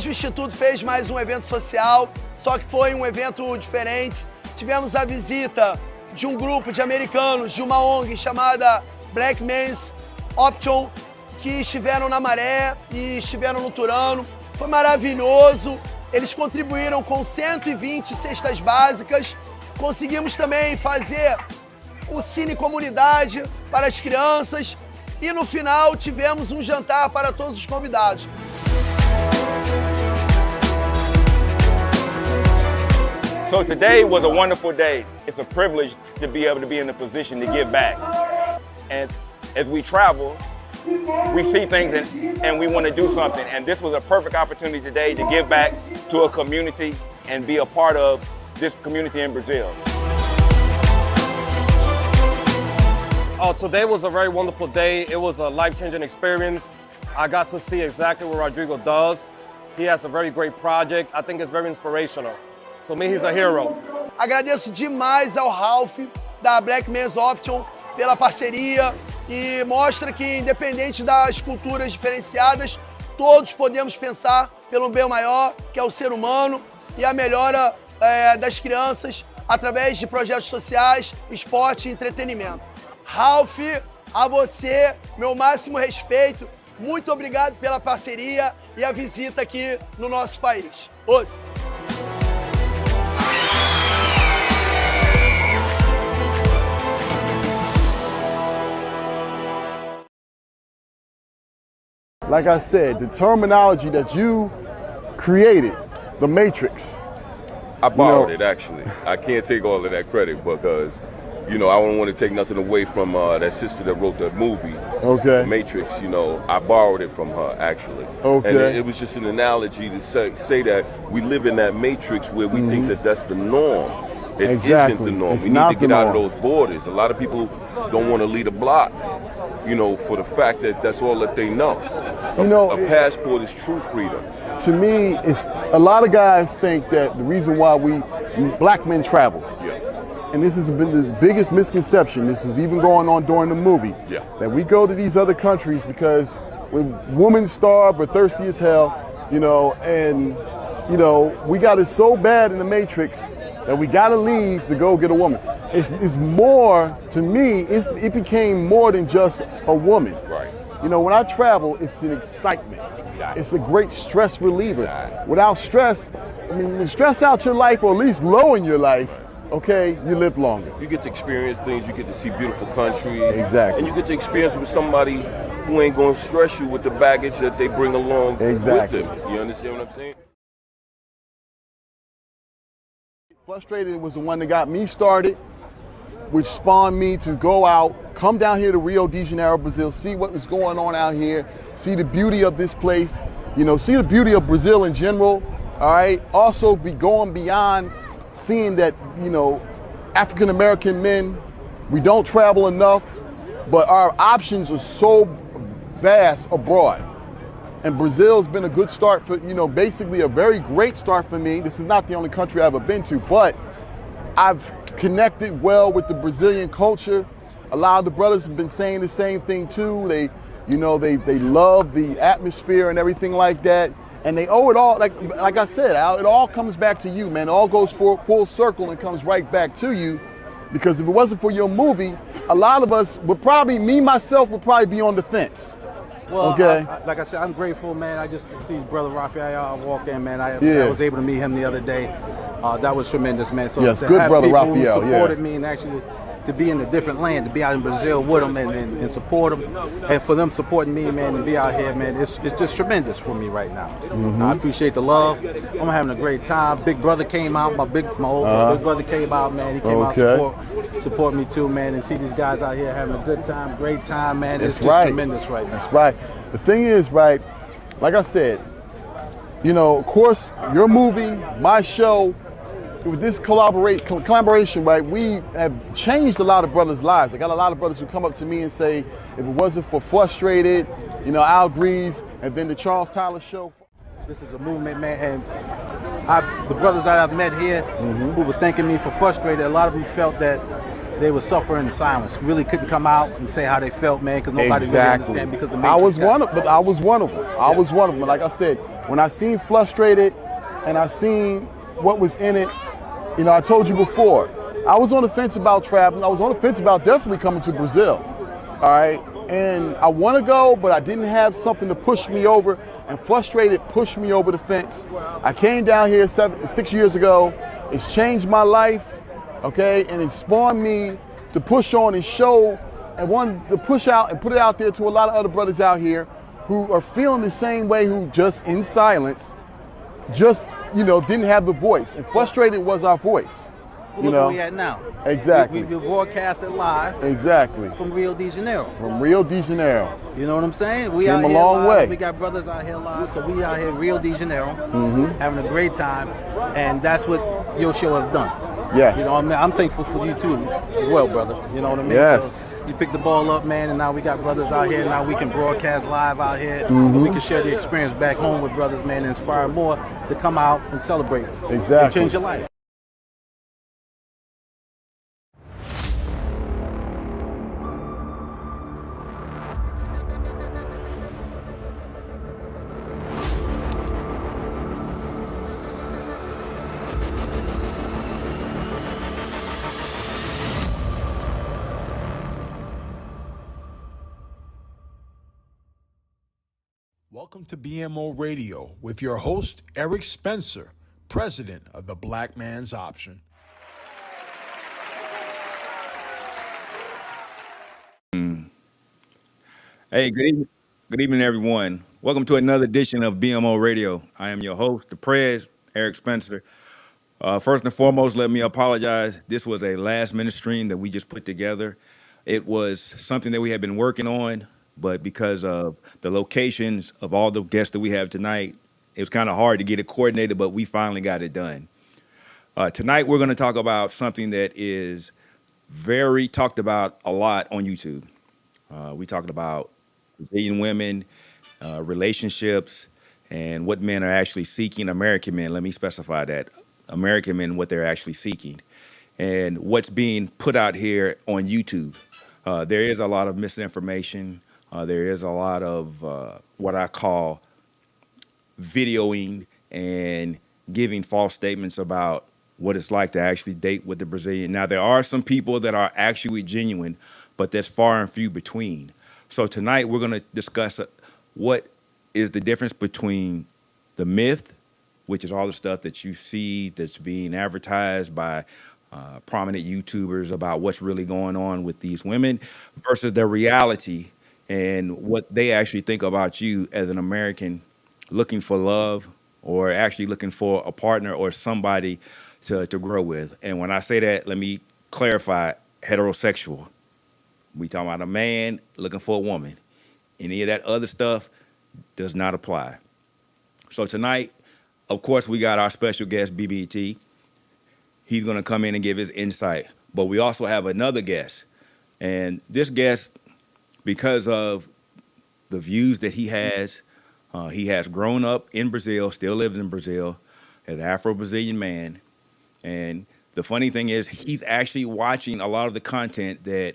Hoje o Instituto fez mais um evento social, só que foi um evento diferente. Tivemos a visita de um grupo de americanos de uma ONG chamada Black Men's Option, que estiveram na Maré e estiveram no Turano. Foi maravilhoso. Eles contribuíram com 120 cestas básicas. Conseguimos também fazer o Cine Comunidade para as crianças. E no final tivemos um jantar para todos os convidados. So today was a wonderful day. It's a privilege to be able to be in a position to give back. And as we travel, we see things and we want to do something. And this was a perfect opportunity today to give back to a community and be a part of this community in Brazil. Oh, today was a very wonderful day. It was a life-changing experience. I got to see exactly what Rodrigo does. He has a very great project. I think it's very inspirational. To me, he's a hero. Agradeço demais ao Ralph da Black Men's Option pela parceria e mostra que, independente das culturas diferenciadas, todos podemos pensar pelo bem maior, que é o ser humano, e a melhora das crianças através de projetos sociais, esporte e entretenimento. Ralph, a você, meu máximo respeito. Muito obrigado pela parceria e a visita aqui no nosso país. Os. Like I said, the terminology that you created, the Matrix. I borrowed it, actually. I can't take all of that credit because, I don't want to take nothing away from that sister that wrote the movie, Okay. The Matrix. I borrowed it from her, actually. Okay. And it was just an analogy to say that we live in that matrix where we think that that's the norm. It isn't the norm. We need to get out of those borders. A lot of people don't want to lead a block, for the fact that that's all that they know. A passport is true freedom. To me, it's a lot of guys think that the reason why we black men travel, and this has been the biggest misconception, this is even going on during the movie, that we go to these other countries because we're women starved, we're thirsty as hell, and we got it so bad in the Matrix that we gotta leave to go get a woman. It's more, to me, it became more than just a woman. Right. When I travel, it's an excitement. Exactly. It's a great stress reliever. Exactly. Without stress, stress out your life, or at least low in your life, okay, you live longer. You get to experience things, you get to see beautiful countries. Exactly. And you get to experience with somebody who ain't gonna stress you with the baggage that they bring along with them. You understand what I'm saying? Frustrated was the one that got me started, which spawned me to go out, come down here to Rio de Janeiro, Brazil, see what was going on out here, see the beauty of this place, see the beauty of Brazil in general, all right? Also be going beyond seeing that, African-American men, we don't travel enough, but our options are so vast abroad. And Brazil's been a good start for, basically a very great start for me. This is not the only country I've ever been to, but I've connected well with the Brazilian culture. A lot of the brothers have been saying the same thing too. They love the atmosphere and everything like that. And they owe it all, like I said, Al, it all comes back to you, man. It all goes full circle and comes right back to you. Because if it wasn't for your movie, a lot of us would probably, myself would probably be on the fence. Well, okay. Like I said, I'm grateful, man. I just see Brother Raphael walk in, man. I was able to meet him the other day. That was tremendous, man. So yes, to good have Brother people Raphael. who supported me and actually to be in a different land, to be out in Brazil with them and support them, and for them supporting me, man, and be out here, man, it's just tremendous for me right now. I appreciate the love. I'm having a great time. Big brother came out. My old big brother came out, man. He came out support me too, man, and see these guys out here having a good time, great time, man. It's just tremendous right now. That's right. The thing is, right, like I said, of course, your movie, my show, with this collaboration, right, we have changed a lot of brothers' lives. I got a lot of brothers who come up to me and say, if it wasn't for Frustrated, Al Grease, and then the Charles Tyler Show. This is a movement, man, and the brothers that I've met here who were thanking me for Frustrated, a lot of them felt that they were suffering in silence. Really couldn't come out and say how they felt, man, because nobody really understand. Because I was one of them. I was one of them. Like I said, when I seen Frustrated and I seen what was in it, you know, I told you before, I was on the fence about traveling. I was on the fence about definitely coming to Brazil. All right, and I want to go, but I didn't have something to push me over. And Frustrated pushed me over the fence. I came down here 6 years ago. It's changed my life, okay? And it spawned me to push on and show and wanted to push out and put it out there to a lot of other brothers out here who are feeling the same way, who just in silence, just, you know, didn't have the voice. And Frustrated was our voice. Look where we at now. Exactly. We broadcasted live. Exactly. From Rio de Janeiro. From Rio de Janeiro. You know what I'm saying? We Came out a here long live. way. We got brothers out here live, so we out here Rio de Janeiro, having a great time, and that's what your show has done. Yes. You know what I mean? I'm thankful for you too as well, brother. You know what I mean? Yes. So you picked the ball up, man, and now we got brothers out here. Now we can broadcast live out here. We can share the experience back home with brothers, man, and inspire more to come out and celebrate. Exactly. And change your life. Welcome to BMO Radio with your host, Eric Spencer, president of the Black Man's Option. Hey, good evening, everyone. Welcome to another edition of BMO Radio. I am your host, the Prez, Eric Spencer. First and foremost, let me apologize. This was a last-minute stream that we just put together. It was something that we had been working on, but because of the locations of all the guests that we have tonight, it was kind of hard to get it coordinated, but we finally got it done. Tonight, we're going to talk about something that is very talked about a lot on YouTube. We talked about Brazilian women, relationships, and what men are actually seeking. American men, let me specify that. American men, what they're actually seeking, and what's being put out here on YouTube. There is a lot of misinformation. There is a lot of what I call videoing and giving false statements about what it's like to actually date with the Brazilian. Now, there are some people that are actually genuine, but that's far and few between. So tonight we're going to discuss what is the difference between the myth, which is all the stuff that you see that's being advertised by prominent YouTubers about what's really going on with these women, versus the reality and what they actually think about you as an American looking for love or actually looking for a partner or somebody to grow with. And when I say that, let me clarify, heterosexual. We talking about a man looking for a woman. Any of that other stuff does not apply. So tonight, of course, we got our special guest, BBT. He's going to come in and give his insight. But we also have another guest. And this guest, because of the views that he has grown up in Brazil, still lives in Brazil, as an Afro-Brazilian man. And the funny thing is, he's actually watching a lot of the content that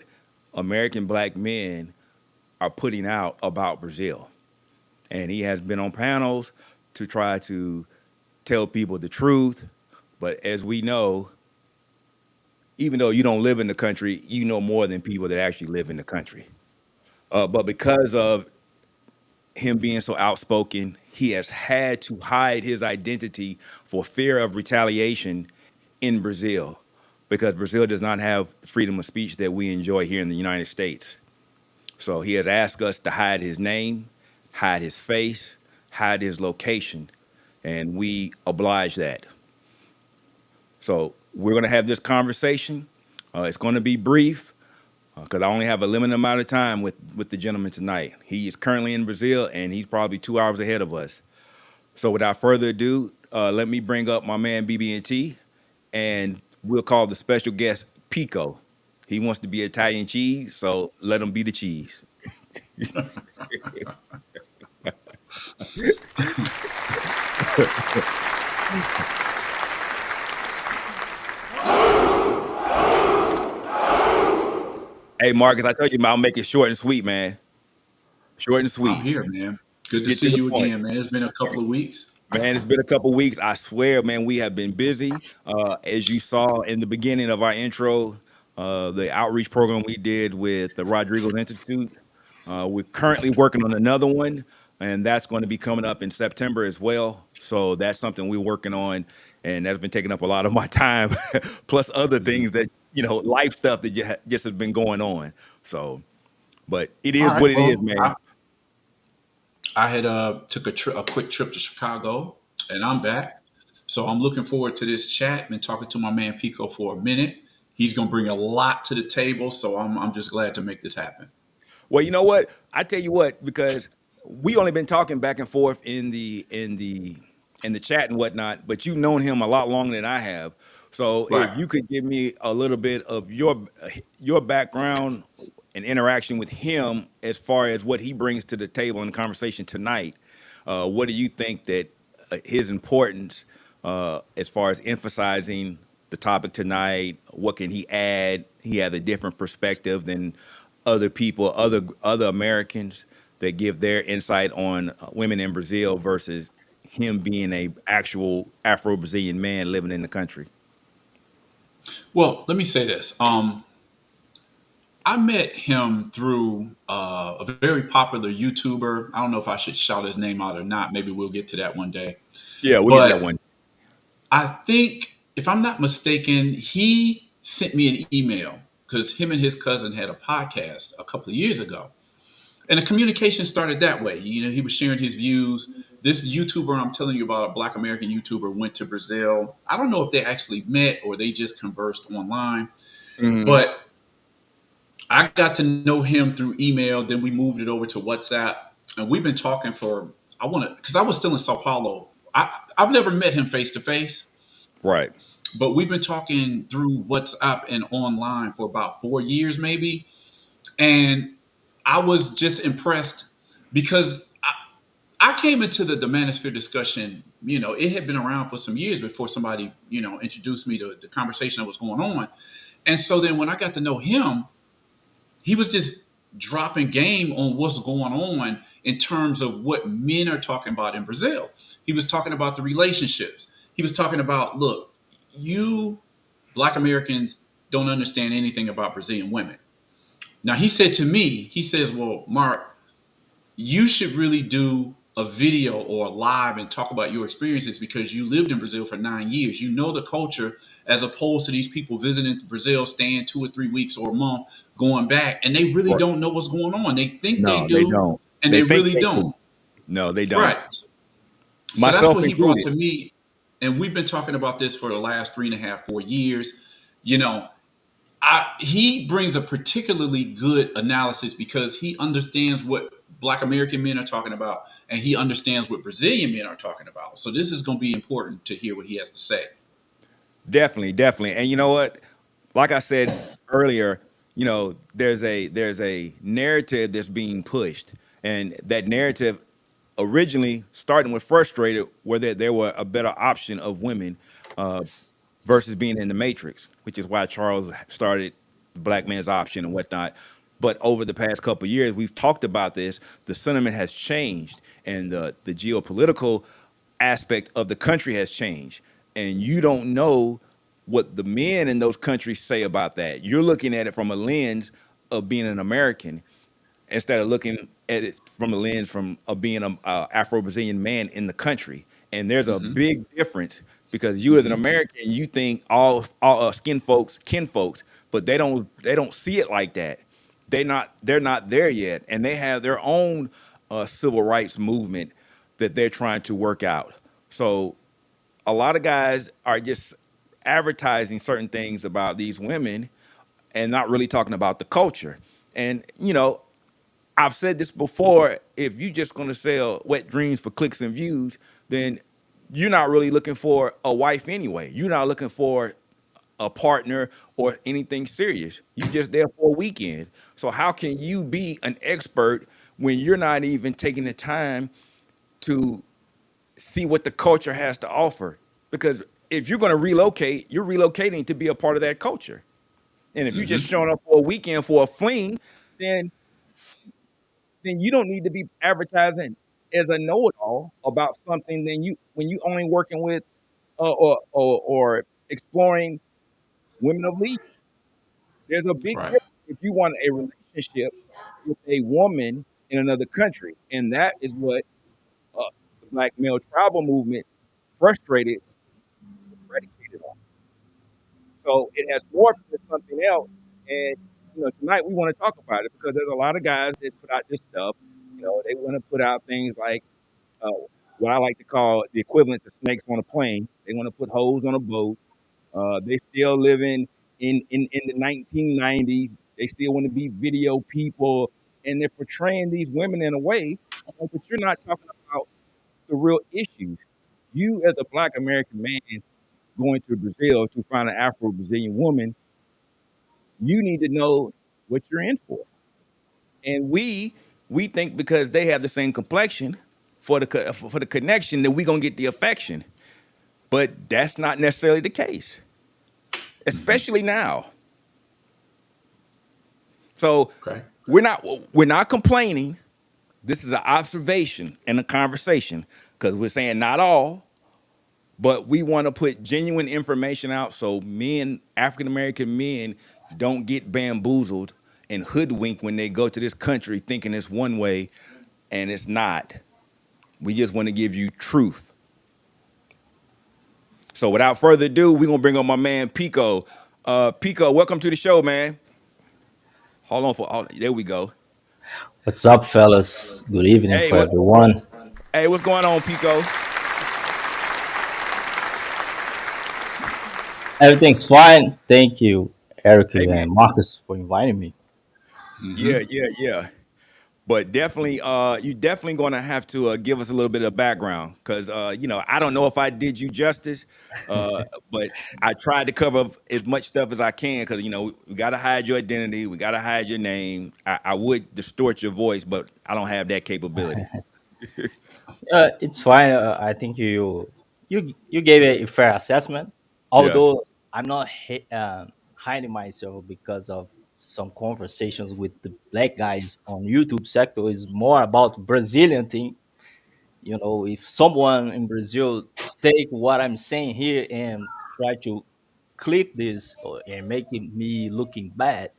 American black men are putting out about Brazil. And he has been on panels to try to tell people the truth. But as we know, even though you don't live in the country, you know more than people that actually live in the country. But because of him being so outspoken, he has had to hide his identity for fear of retaliation in Brazil, because Brazil does not have freedom of speech that we enjoy here in the United States. So he has asked us to hide his name, hide his face, hide his location, and we oblige that. So we're going to have this conversation. It's going to be brief because I only have a limited amount of time with the gentleman tonight. He is currently in Brazil, and he's probably 2 hours ahead of us. So without further ado, let me bring up my man BB&T, and we'll call the special guest Pico. He wants to be Italian cheese, so let him be the cheese. Hey, Marcus, I told you, man, I'll make it short and sweet, man. Short and I'm sweet. here, man. Good to Get to see the you point. again, man. It's been a couple of weeks. Man, it's been a couple weeks. I swear, man, we have been busy. As you saw in the beginning of our intro, the outreach program we did with the Rodriguez Institute. We're currently working on another one, and that's going to be coming up in September as well. So that's something we're working on, and that's been taking up a lot of my time, plus other things that, life stuff that just has been going on. So, but it All is right. what it is, Well, man. I had took a quick trip to Chicago, and I'm back. So I'm looking forward to this chat. Been talking to my man Pico for a minute. He's gonna bring a lot to the table, so I'm just glad to make this happen. Well, you know what? I tell you what, because we only been talking back and forth in the chat and whatnot, but you've known him a lot longer than I have. So Right. if you could give me a little bit of your background and interaction with him as far as what he brings to the table in the conversation tonight, what do you think that his importance as far as emphasizing the topic tonight? What can he add? He has a different perspective than other people, other Americans that give their insight on women in Brazil versus him being a actual Afro-Brazilian man living in the country. Well, let me say this. I met him through a very popular YouTuber. I don't know if I should shout his name out or not. Maybe we'll get to that one day. Yeah, we'll get that But one. I think, if I'm not mistaken, he sent me an email because him and his cousin had a podcast a couple of years ago. And the communication started that way. He was sharing his views. This YouTuber I'm telling you about, a Black American YouTuber, went to Brazil. I don't know if they actually met or they just conversed online, Mhm. but I got to know him through email. Then we moved it over to WhatsApp, and we've been talking because I was still in Sao Paulo. I've never met him face to face, Right. but we've been talking through WhatsApp and online for about 4 years, maybe. And I was just impressed because I came into the manosphere discussion. It had been around for some years before somebody, introduced me to the conversation that was going on. And so then when I got to know him, he was just dropping game on what's going on in terms of what men are talking about in Brazil. He was talking about the relationships. He was talking about, look, you Black Americans don't understand anything about Brazilian women. Now, he said to me, he says, well, Mark, you should really do a video or a live and talk about your experiences because you lived in Brazil for 9 years. You know the culture as opposed to these people visiting Brazil, staying 2 or 3 weeks or a month, going back, and they really Right. don't know what's going on. They think they No, they do, don't. and They they think really they don't. do. No, they don't. Right. So that's Myself what he brought included. to me. And we've been talking about this for the last 3.5, 4 years. You know, he brings a particularly good analysis because he understands what Black American men are talking about, and he understands what Brazilian men are talking about. So this is going to be important to hear what he has to say. Definitely, definitely. And you know what? Like I said earlier, there's a narrative that's being pushed. And that narrative originally starting with frustrated where there were a better option of women uh, versus being in the matrix, which is why Charles started the Black Man's Option and whatnot. But over the past couple of years, we've talked about this. The sentiment has changed, and the geopolitical aspect of the country has changed. And you don't know what the men in those countries say about that. You're looking at it from a lens of being an American instead of looking at it from a lens of being a Afro-Brazilian man in the country. And there's a Mm-hmm. big difference because you as an Mm-hmm. American, you think all kin folks, but they don't see it like that. They're not there yet, and they have their own civil rights movement that they're trying to work out. So a lot of guys are just advertising certain things about these women and not really talking about the culture. And I've said this before, if you're just going to sell wet dreams for clicks and views, then you're not really looking for a wife anyway. You're not looking for a partner or anything serious. You just there for a weekend. So how can you be an expert when you're not even taking the time to see what the culture has to offer? Because if you're going to relocate, you're relocating to be a part of that culture. And if you just Mm-hmm. showing up for a weekend for a fling, then you don't need to be advertising as a know-it-all about something. Then you when you only working with or exploring women of leisure. There's a big Right. difference if you want a relationship with a woman in another country, and that is what uh, the Black male tribal movement frustrated and predicated on. So it has morphed into something else, and tonight we want to talk about it because there's a lot of guys that put out this stuff. They want to put out things like uh, what I like to call the equivalent to snakes on a plane. They want to put hoes on a boat. They still living in the 1990s. They still want to be video people, and they're portraying these women in a way. But you're not talking about the real issues. You, as a Black American man, going to Brazil to find an Afro-Brazilian woman, you need to know what you're in for. And we think because they have the same complexion for the connection that we gonna get the affection, but that's not necessarily the case, especially now. So Okay. we're not complaining. This is an observation and a conversation because we're saying not all, but we want to put genuine information out so men, African American men, don't get bamboozled and hoodwinked when they go to this country thinking it's one way and it's not. We just want to give you truth. So without further ado, we're gonna bring on my man Pico. Pico, welcome to the show, man. Hold on there we go. What's up, fellas? Good evening Hey, for everyone. what's going on, Pico? Everything's fine. Thank you, Eric Hey, man. and Marcus, for inviting me. Yeah, Mm-hmm. yeah. But definitely, you definitely gonna have to give us a little bit of background because I don't know if I did you justice, but I tried to cover up as much stuff as I can because we gotta hide your identity, we gotta hide your name. I would distort your voice, but I don't have that capability. It's fine. I think you gave a fair assessment. Yes. Although I'm not hiding myself because of some conversations with the black guys on YouTube sector. Is more about Brazilian thing. If someone in Brazil take what I'm saying here and try to click this and making me looking bad,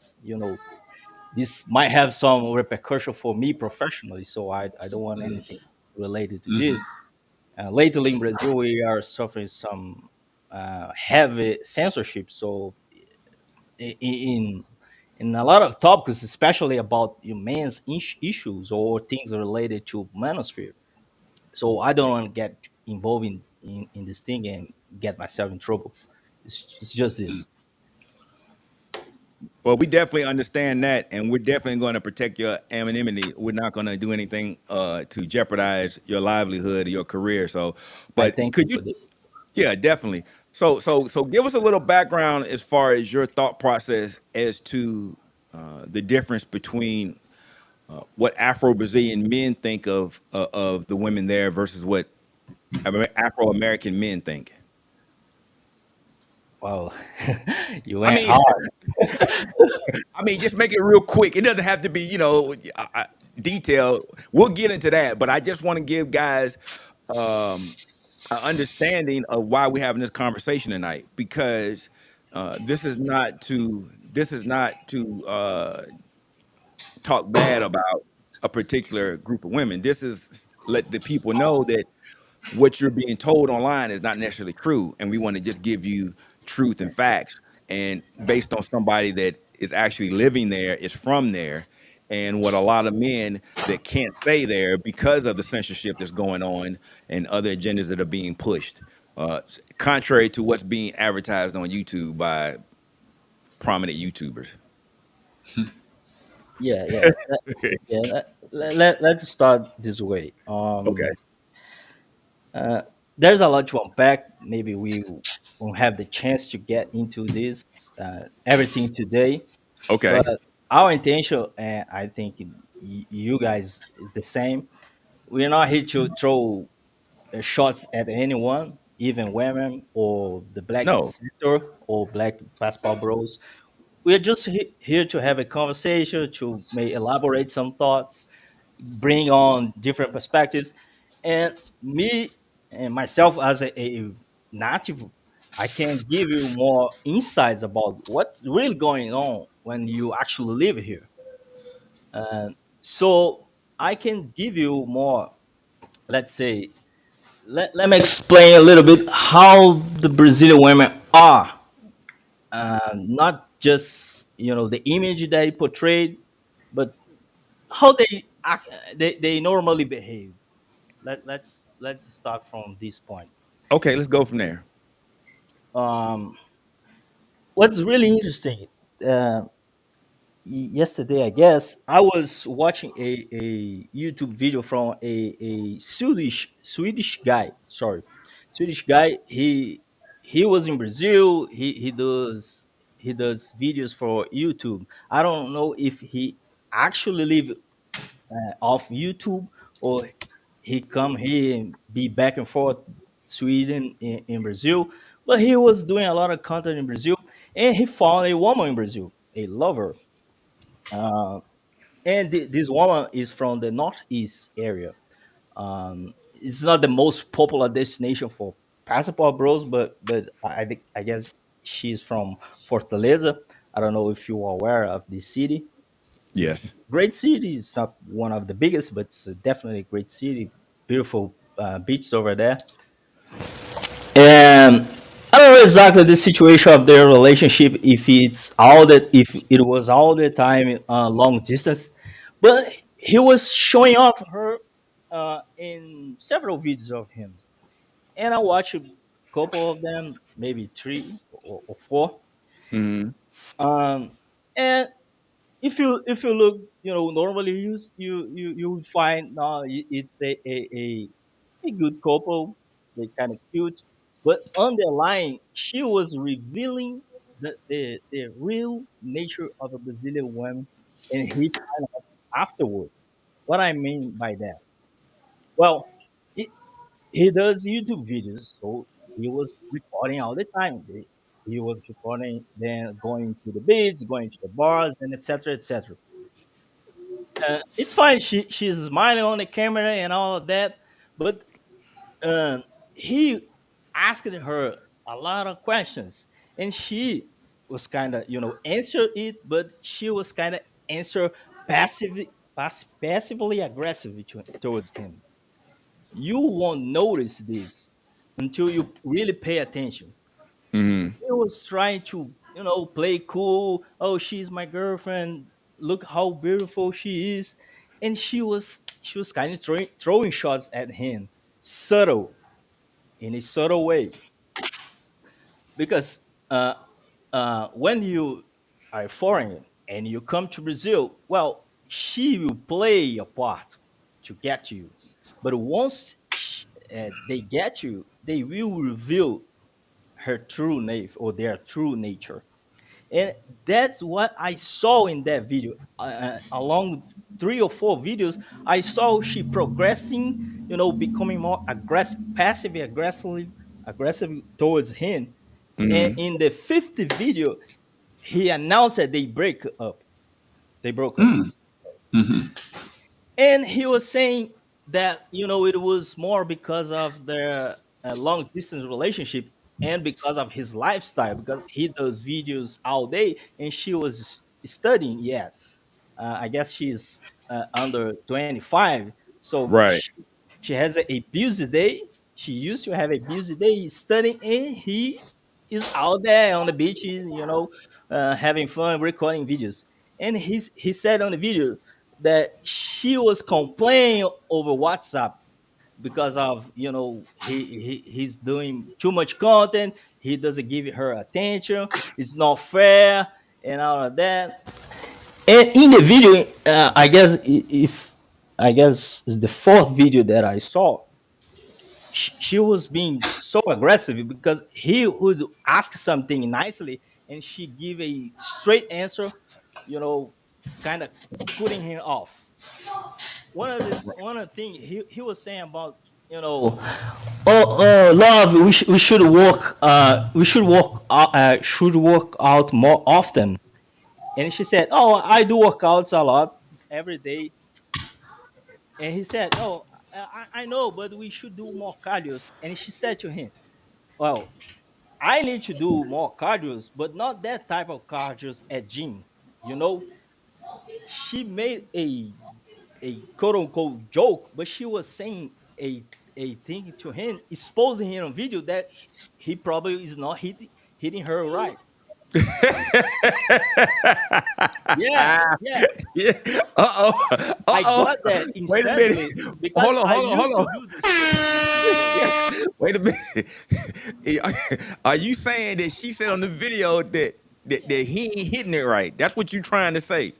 this might have some repercussion for me professionally. So I don't want anything related to Mm-hmm. this. Lately in Brazil, we are suffering some heavy censorship. So in in a lot of topics, especially about men's issues or things related to manosphere. So I don't want to get involved in this thing and get myself in trouble. It's just this. Well, we definitely understand that, and we're definitely going to protect your anonymity. We're not going to do anything to jeopardize your livelihood or your career. So, I but thank you could you? for this. Yeah, definitely. So, give us a little background as far as your thought process as to the difference between what Afro-Brazilian men think of the women there versus what Afro-American men think. Wow, you I went mean, hard. just make it real quick. It doesn't have to be, detailed. We'll get into that, but I just want to give guys um, an understanding of why we're having this conversation tonight because this is not to talk bad about a particular group of women. This is let the people know that what you're being told online is not necessarily true, and we want to just give you truth and facts, and based on somebody that is actually living there, is from there, and what a lot of men that can't stay there because of the censorship that's going on and other agendas that are being pushed, contrary to what's being advertised on YouTube by prominent YouTubers. Yeah, yeah, yeah. Let's start this way. Okay. There's a lot to unpack. Maybe we won't have the chance to get into this everything today, Okay. but our intention, and I think you guys is the same. We're not here to throw shots at anyone, even women or the black No. sector or black basketball bros. we're just here to have a conversation, to may elaborate some thoughts, bring on different perspectives, and me and myself as a native, I can give you more insights about what's really going on when you actually live here. So I can give you more, let's say, let me explain a little bit how the Brazilian women are, not just the image that he portrayed, but how they act, they normally behave. Let's start from this point. Okay, let's go from there. Um, what's really interesting, uh, yesterday, I guess, I was watching a YouTube video from a Swedish guy. Sorry, Swedish guy. He was in Brazil. He does videos for YouTube. I don't know if he actually live off YouTube, or he come here and be back and forth Sweden in Brazil. But he was doing a lot of content in Brazil, and he found a woman in Brazil, a lover. Uh, and this woman is from the northeast area. It's not the most popular destination for passport bros, but I guess she's from Fortaleza. I don't know if you are aware of this city. It's a Yes. great city. It's not one of the biggest, but it's definitely a great city. Beautiful beaches over there. And I don't know exactly the situation of their relationship, if it was all the time long distance, but he was showing off her in several videos of him, and I watched a couple of them, maybe three or four. Hmm. And if you look, normally you would find it's a good couple. They kind of cute, but underlying, she was revealing the real nature of a Brazilian woman, and he kind of afterward. What I mean by that? Well, he does YouTube videos, so he was recording all the time. He was recording, then going to the beats, going to the bars, and etc. etc. It's fine. She's smiling on the camera and all of that, but he asked her a lot of questions, and she was kind of answer it, but she was kind of answer passively aggressive towards him. You won't notice this until you really pay attention. Hmm. He was trying to play cool. Oh, she's my girlfriend. Look how beautiful she is. And she was kind of throwing shots at him, subtle, in a subtle way. Because uh, when you are foreign and you come to Brazil, well, she will play a part to get you. But once they get you, they will reveal her true nature, or their true nature. And that's what I saw in that video. Along 3 or 4 videos, I saw she progressing, becoming more aggressive, passively aggressive towards him. And Hmm. in the 50th video, he announced that they break up. They broke up. And he was saying that it was more because of their long distance relationship, and because of his lifestyle, because he does videos all day and she was studying yet. I guess she's under 25, so Right. she has a busy day. She used to have a busy day studying, and he is out there on the beaches, having fun, recording videos. And he said on the video that she was complaining over WhatsApp because of he's doing too much content. He doesn't give her attention. It's not fair and all of that. And in the video, I guess it's the fourth video that I saw. She was being so aggressive because he would ask something nicely, and she give a straight answer, you know, kind of cutting him off. One of the thing he was saying about, love, we should work out more often. And she said, "Oh, I do workouts a lot every day." And he said, "Oh, I know, but we should do more cardios." And she said to him, "Well, I need to do more cardios, but not that type of cardios at gym. You know." She made a quote unquote joke, but she was saying a thing to him, exposing him on video that he probably is not hitting her right. Yeah, yeah. Yeah. Uh-oh. I Uh-oh. got that Wait a minute. instantly because Hold on, I hold on, used hold to on. do this shit. Wait a minute. Are you saying that she said on the video that he ain't hitting it right? That's what you trying to say.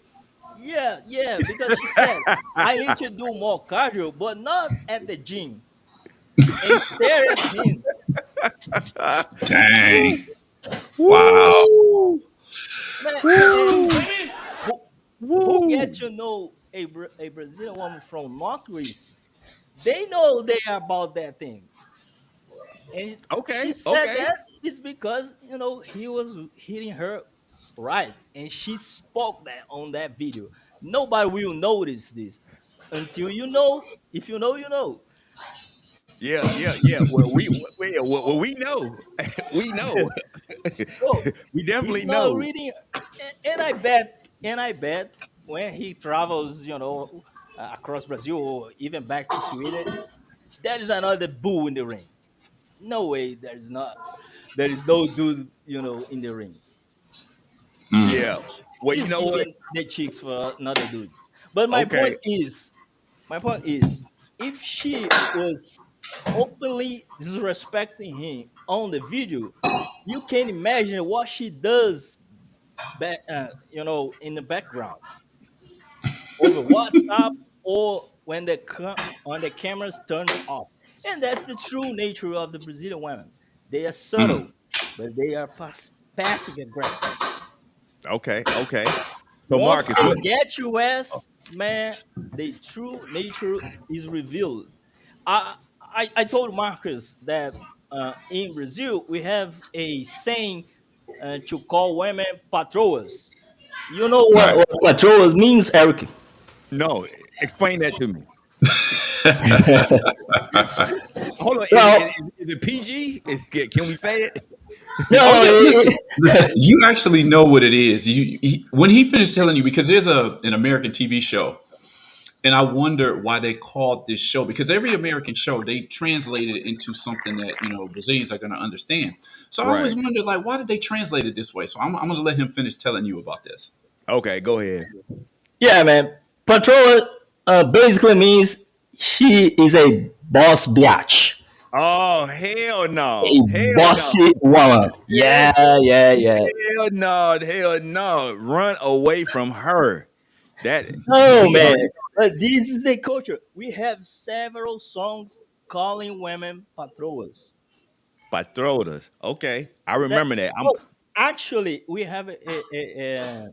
Yeah, yeah, because she said I need to do more cardio, but not at the gym. And stare at him. Dang. Wow. Woo! Man, Woo! who who Woo! get to know a Brazilian woman from North Greece, they know they are about that thing. And she Okay, said okay. that is because he was hitting her right, and she spoke that on that video. Nobody will notice this until you know. If you know, you know. Yeah, yeah, yeah. Well, we know. We know. So We he's definitely not know. reading, and I bet when he travels, across Brazil or even back to Sweden, there is another bull in the ring. No way, there is not. There is no dude, in the ring. Yeah. Well, you He's know what? giving the cheeks for another dude. But my point Okay. is, my point is, if she was openly disrespecting him on the video, you can imagine what she does back, in the background over WhatsApp or when the cameras turns off. And that's the true nature of the Brazilian women. They are subtle, but they are passive aggressive. Okay. Okay. So Once Marcus, they what? get your ass, man, the true nature is revealed. I told Marcus that in Brazil we have a saying to call women patroas. You know Right. what patroas means, Eric? No, explain that to me. Hold on. Is, Well, is, is it PG? Can we say it? Oh no, yeah, listen, listen. You actually know what it is. When he finished telling you, because there's an American TV show, and I wonder why they called this show, because every American show they translate it into something that Brazilians are going to understand. So I always Right. wondered, like, why did they translate it this way? So I'm going to let him finish telling you about this. Okay, go ahead. yeah, man. Patroa basically means she is a boss biatch, Oh, hell a no. Hell no. bossy woman. Hell, Yeah, yeah, yeah. hell no. Hell no. Run away from her. That Oh we man, already but this is the culture. We have several songs calling women patroas. patrodas. Okay. I That remember that. I'm oh, actually, we have a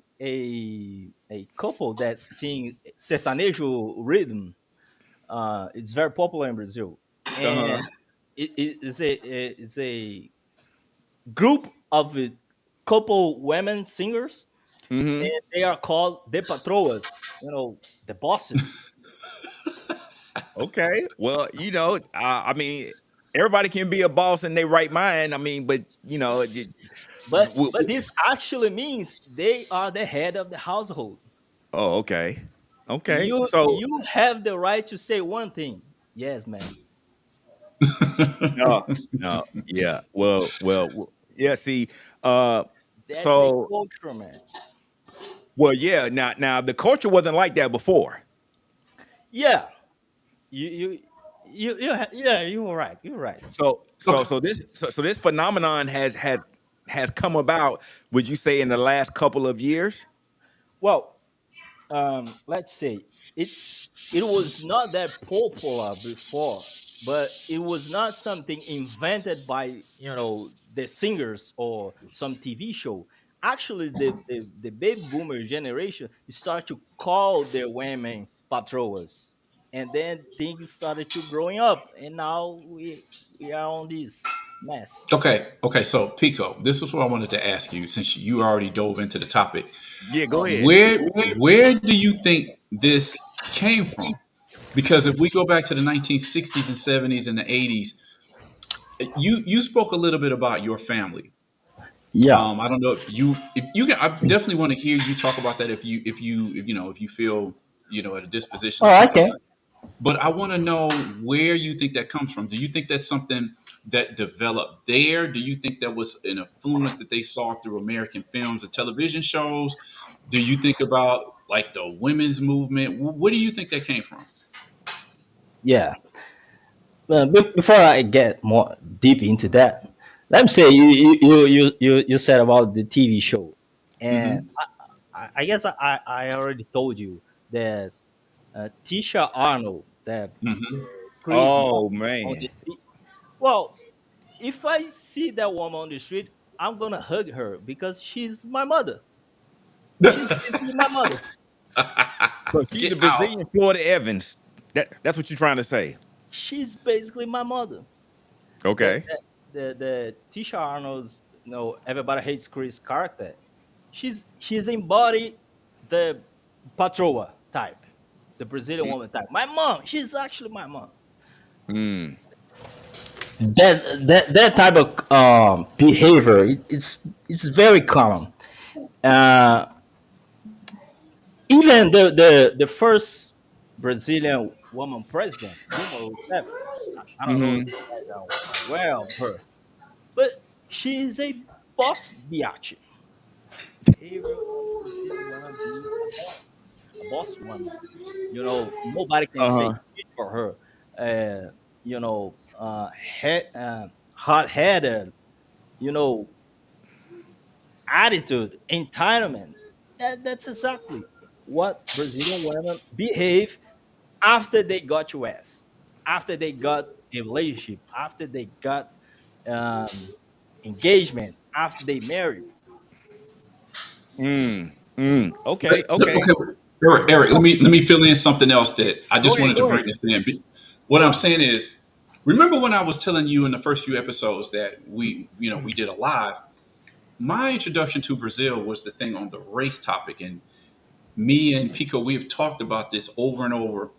couple that sing sertanejo rhythm. It's very popular in Brazil, uh-huh. and it's a group of a couple women singers, Mm-hmm. and they are called the patroas. The bosses. Okay. Well, I mean, everybody can be a boss in their right mind. I mean, but But this actually means they are the head of the household. oh, okay. Okay. So You have the right to say one thing. Yes, man. no, no, yeah. Yeah, see, uh That's the so culture, man. well, yeah, now the culture wasn't like that before. Yeah, you yeah, you were right. You're right. Okay. So this phenomenon has come about, would you say, in the last couple of years? Well, let's say it was not that popular before, but it was not something invented by the singers or some TV show. Actually, the baby boomer generation started to call their women patroas, and then things started to growing up, and now we are on this. mess. Okay. So Pico, this is what I wanted to ask you since you already dove into the topic. Yeah, go ahead. Where do you think this came from? Because if we go back to the 1960s and 70s and the 80s, you spoke a little bit about your family. Yeah. I don't know if you can, I definitely want to hear you talk about that if you feel at a disposition to Oh, talk about okay. it. But I want to know where you think that comes from. Do you think that's something that developed there? Do you think that was an influence that they saw through American films and television shows? Do you think about like the women's movement? Where do you think that came from? Yeah. Before I get more deep into that, let me say you said about the TV show, and Hmm. I guess I already told you that Tisha Arnold, that Hmm. crazy Oh on the man. street. Well, if I see that woman on the street, I'm gonna hug her because she's my mother. She's basically my mother. So she's Get the out. Brazilian Florida Evans. That's what you're trying to say. She's basically my mother. The Okay. the Tisha Arnold's, everybody hates Chris character. She's embodied the patroa type, the Brazilian woman type. My mom, she's actually my mom. Mm. That type of behavior, it's very common. Uh, Even the first Brazilian woman president, Dilma Rousseff. I don't know if Hmm. you guys are aware of her, but she is a boss biatch. Behavior of Brazilian woman being a boss woman. Nobody can say Uh-huh. shit for her. Hot-headed, you know, attitude, entitlement. That's exactly what Brazilian women behave after they got your ass, after they got a relationship, after they got um, engagement, after they married. Mm. Mm. Okay. Okay. Okay, Eric, let me fill in something else that I Go just ahead. wanted to Go bring ahead. this in. What I'm saying is, remember when I was telling you in the first few episodes that we did a live. My introduction to Brazil was the thing on the race topic, and me and Pico, we have talked about this over and over.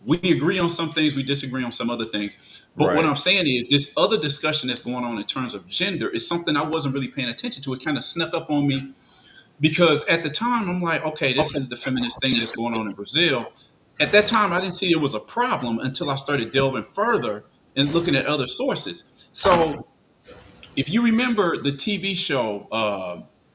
We agree on some things, we disagree on some other things. But what Right. I'm saying is, this other discussion that's going on in terms of gender is something I wasn't really paying attention to. It kind of snuck up on me because at the time I'm like, okay, this is the feminist thing that's going on in Brazil. At that time, I didn't see it was a problem until I started delving further and looking at other sources. So, if you remember the TV show,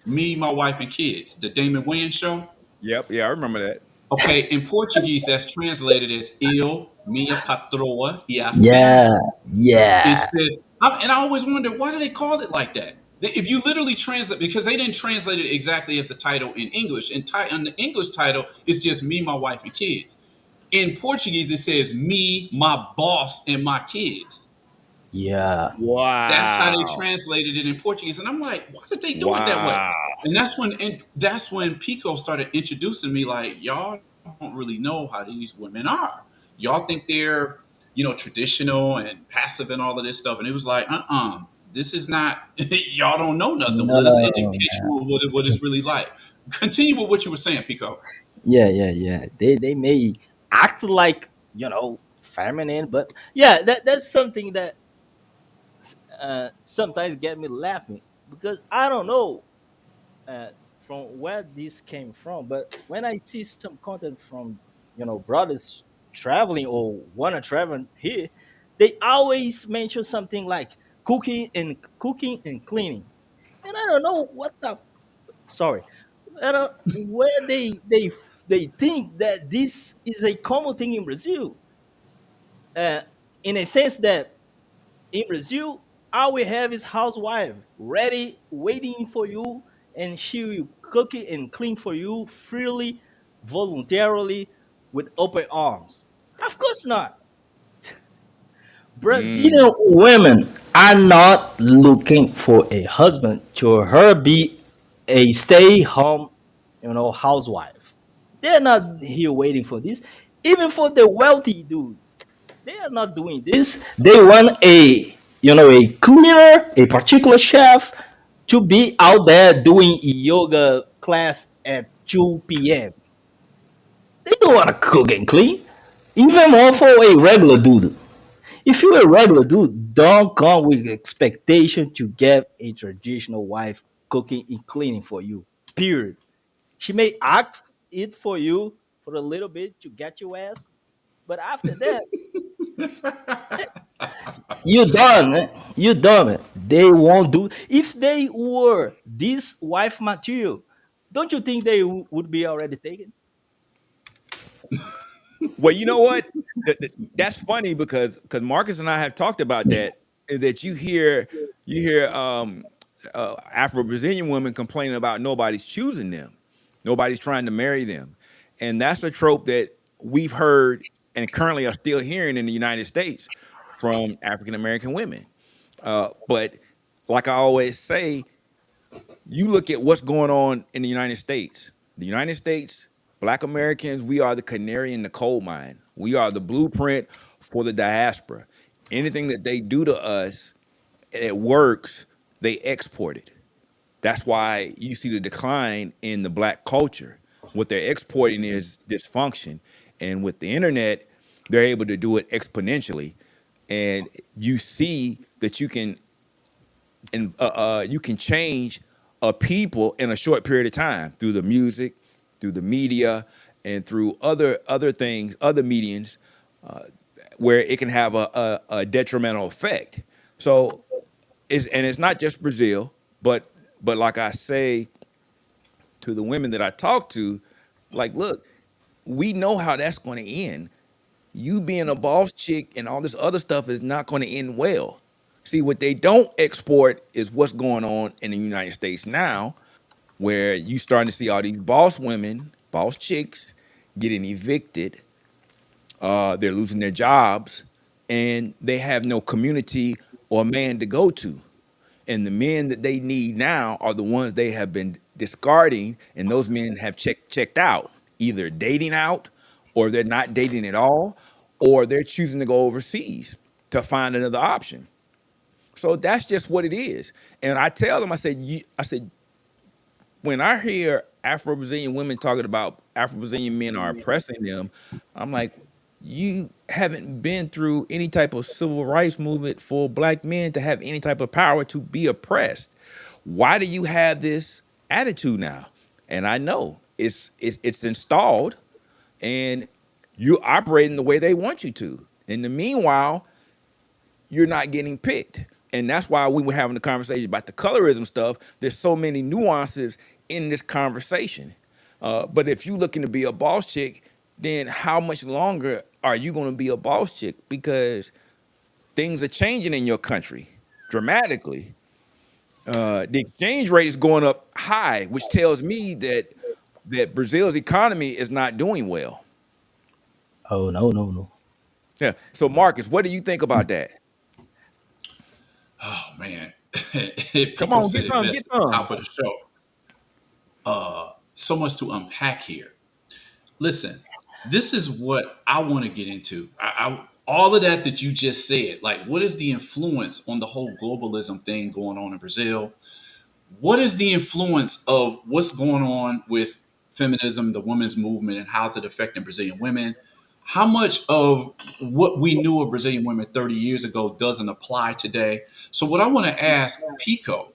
Me, My Wife, and Kids, the Damon Wayans show, Yep. Yeah, I remember that. okay, in Portuguese, that's translated as Eu, minha patroa e as Yeah, crianças. It yeah, says, and I always wondered, why do they call it like that? If you literally translate, because they didn't translate it exactly as the title in English. And the English title is just Me, My Wife, and Kids. In Portuguese, it says Me, My Boss, and My Kids. yeah. That's how they Wow. translated it in Portuguese. And I'm like, why did they do it that way? Wow. And that's when Pico started introducing me, like, y'all don't really know how these women are. Y'all think they're, traditional and passive and all of this stuff. And it was like, this is not, y'all don't know nothing. Let us No, educate you on what it's really like. Continue with what you were saying, Pico. yeah, yeah, yeah. They may act like feminine, but yeah, that's something that sometimes get me laughing because I don't know from where this came from, but when I see some content from brothers traveling or wanna travel here, they always mention something like cooking and cleaning, and I don't know what the sorry, I don't where they think that this is a common thing in Brazil, uh, in a sense that in Brazil, all we have is housewife ready, waiting for you, and she will cook it and clean for you freely, voluntarily, with open arms. Of course not. Mm. Brazilian women are not looking for a husband to her be a stay-home, housewife. They're not here waiting for this. Even for the wealthy dudes, they are not doing this. They want a a cleaner, a particular chef, to be out there doing yoga class at 2 p.m. They don't want to cook and clean. Even more for a regular dude. If you're a regular dude, don't come with expectation to get a traditional wife cooking and cleaning for you. Period. She may act it for you for a little bit to get your ass, but after that, you done. You done. They won't do. If they were this wife material, don't you think they would be already taken? Well, you know what? That's funny because Marcus and I have talked about that. That you hear Afro-Brazilian women complaining about nobody's choosing them, nobody's trying to marry them, and that's a trope that we've heard and currently are still hearing in the United States from African American women. But like I always say, you look at what's going on in the United States. The United States, Black Americans, we are the canary in the coal mine. We are the blueprint for the diaspora. Anything that they do to us, it works, they export it. That's why you see the decline in the Black culture. What they're exporting is dysfunction. And with the internet, they're able to do it exponentially. And you see that you can change a people in a short period of time through the music, through the media, and through other things, other mediums, where it can have a detrimental effect. So, it's not just Brazil, but like I say to the women that I talk to, like, look, we know how that's going to end. You being a boss chick and all this other stuff is not going to end well. See, what they don't export is what's going on in the United States now, where you starting to see all these boss women, boss chicks getting evicted. They're losing their jobs, and they have no community or man to go to. And the men that they need now are the ones they have been discarding, and those men have checked out, either dating out, or they're not dating at all, or they're choosing to go overseas to find another option. So that's just what it is. And I tell them, I said, when I hear Afro-Brazilian women talking about Afro-Brazilian men are oppressing them, I'm like, you haven't been through any type of civil rights movement for Black men to have any type of power to be oppressed. Why do you have this attitude now? And I know it's installed, and you're operating the way they want you to. In the meanwhile, you're not getting picked. And that's why we were having the conversation about the colorism stuff. There's so many nuances in this conversation. But if you're looking to be a boss chick, then how much longer are you going to be a boss chick? Because things are changing in your country dramatically. The exchange rate is going up high, which tells me that Brazil's economy is not doing well. Oh, no, no, no. Yeah. So Marcus, what do you think about that? Oh man, Come people on, said get it some, best get at the some. top of the show. So much to unpack here. Listen, this is what I want to get into. All of that you just said, like, what is the influence on the whole globalism thing going on in Brazil? What is the influence of what's going on with feminism, the women's movement, and how's it affecting Brazilian women? How much of what we knew of Brazilian women 30 years ago doesn't apply today? So, what I want to ask Pico,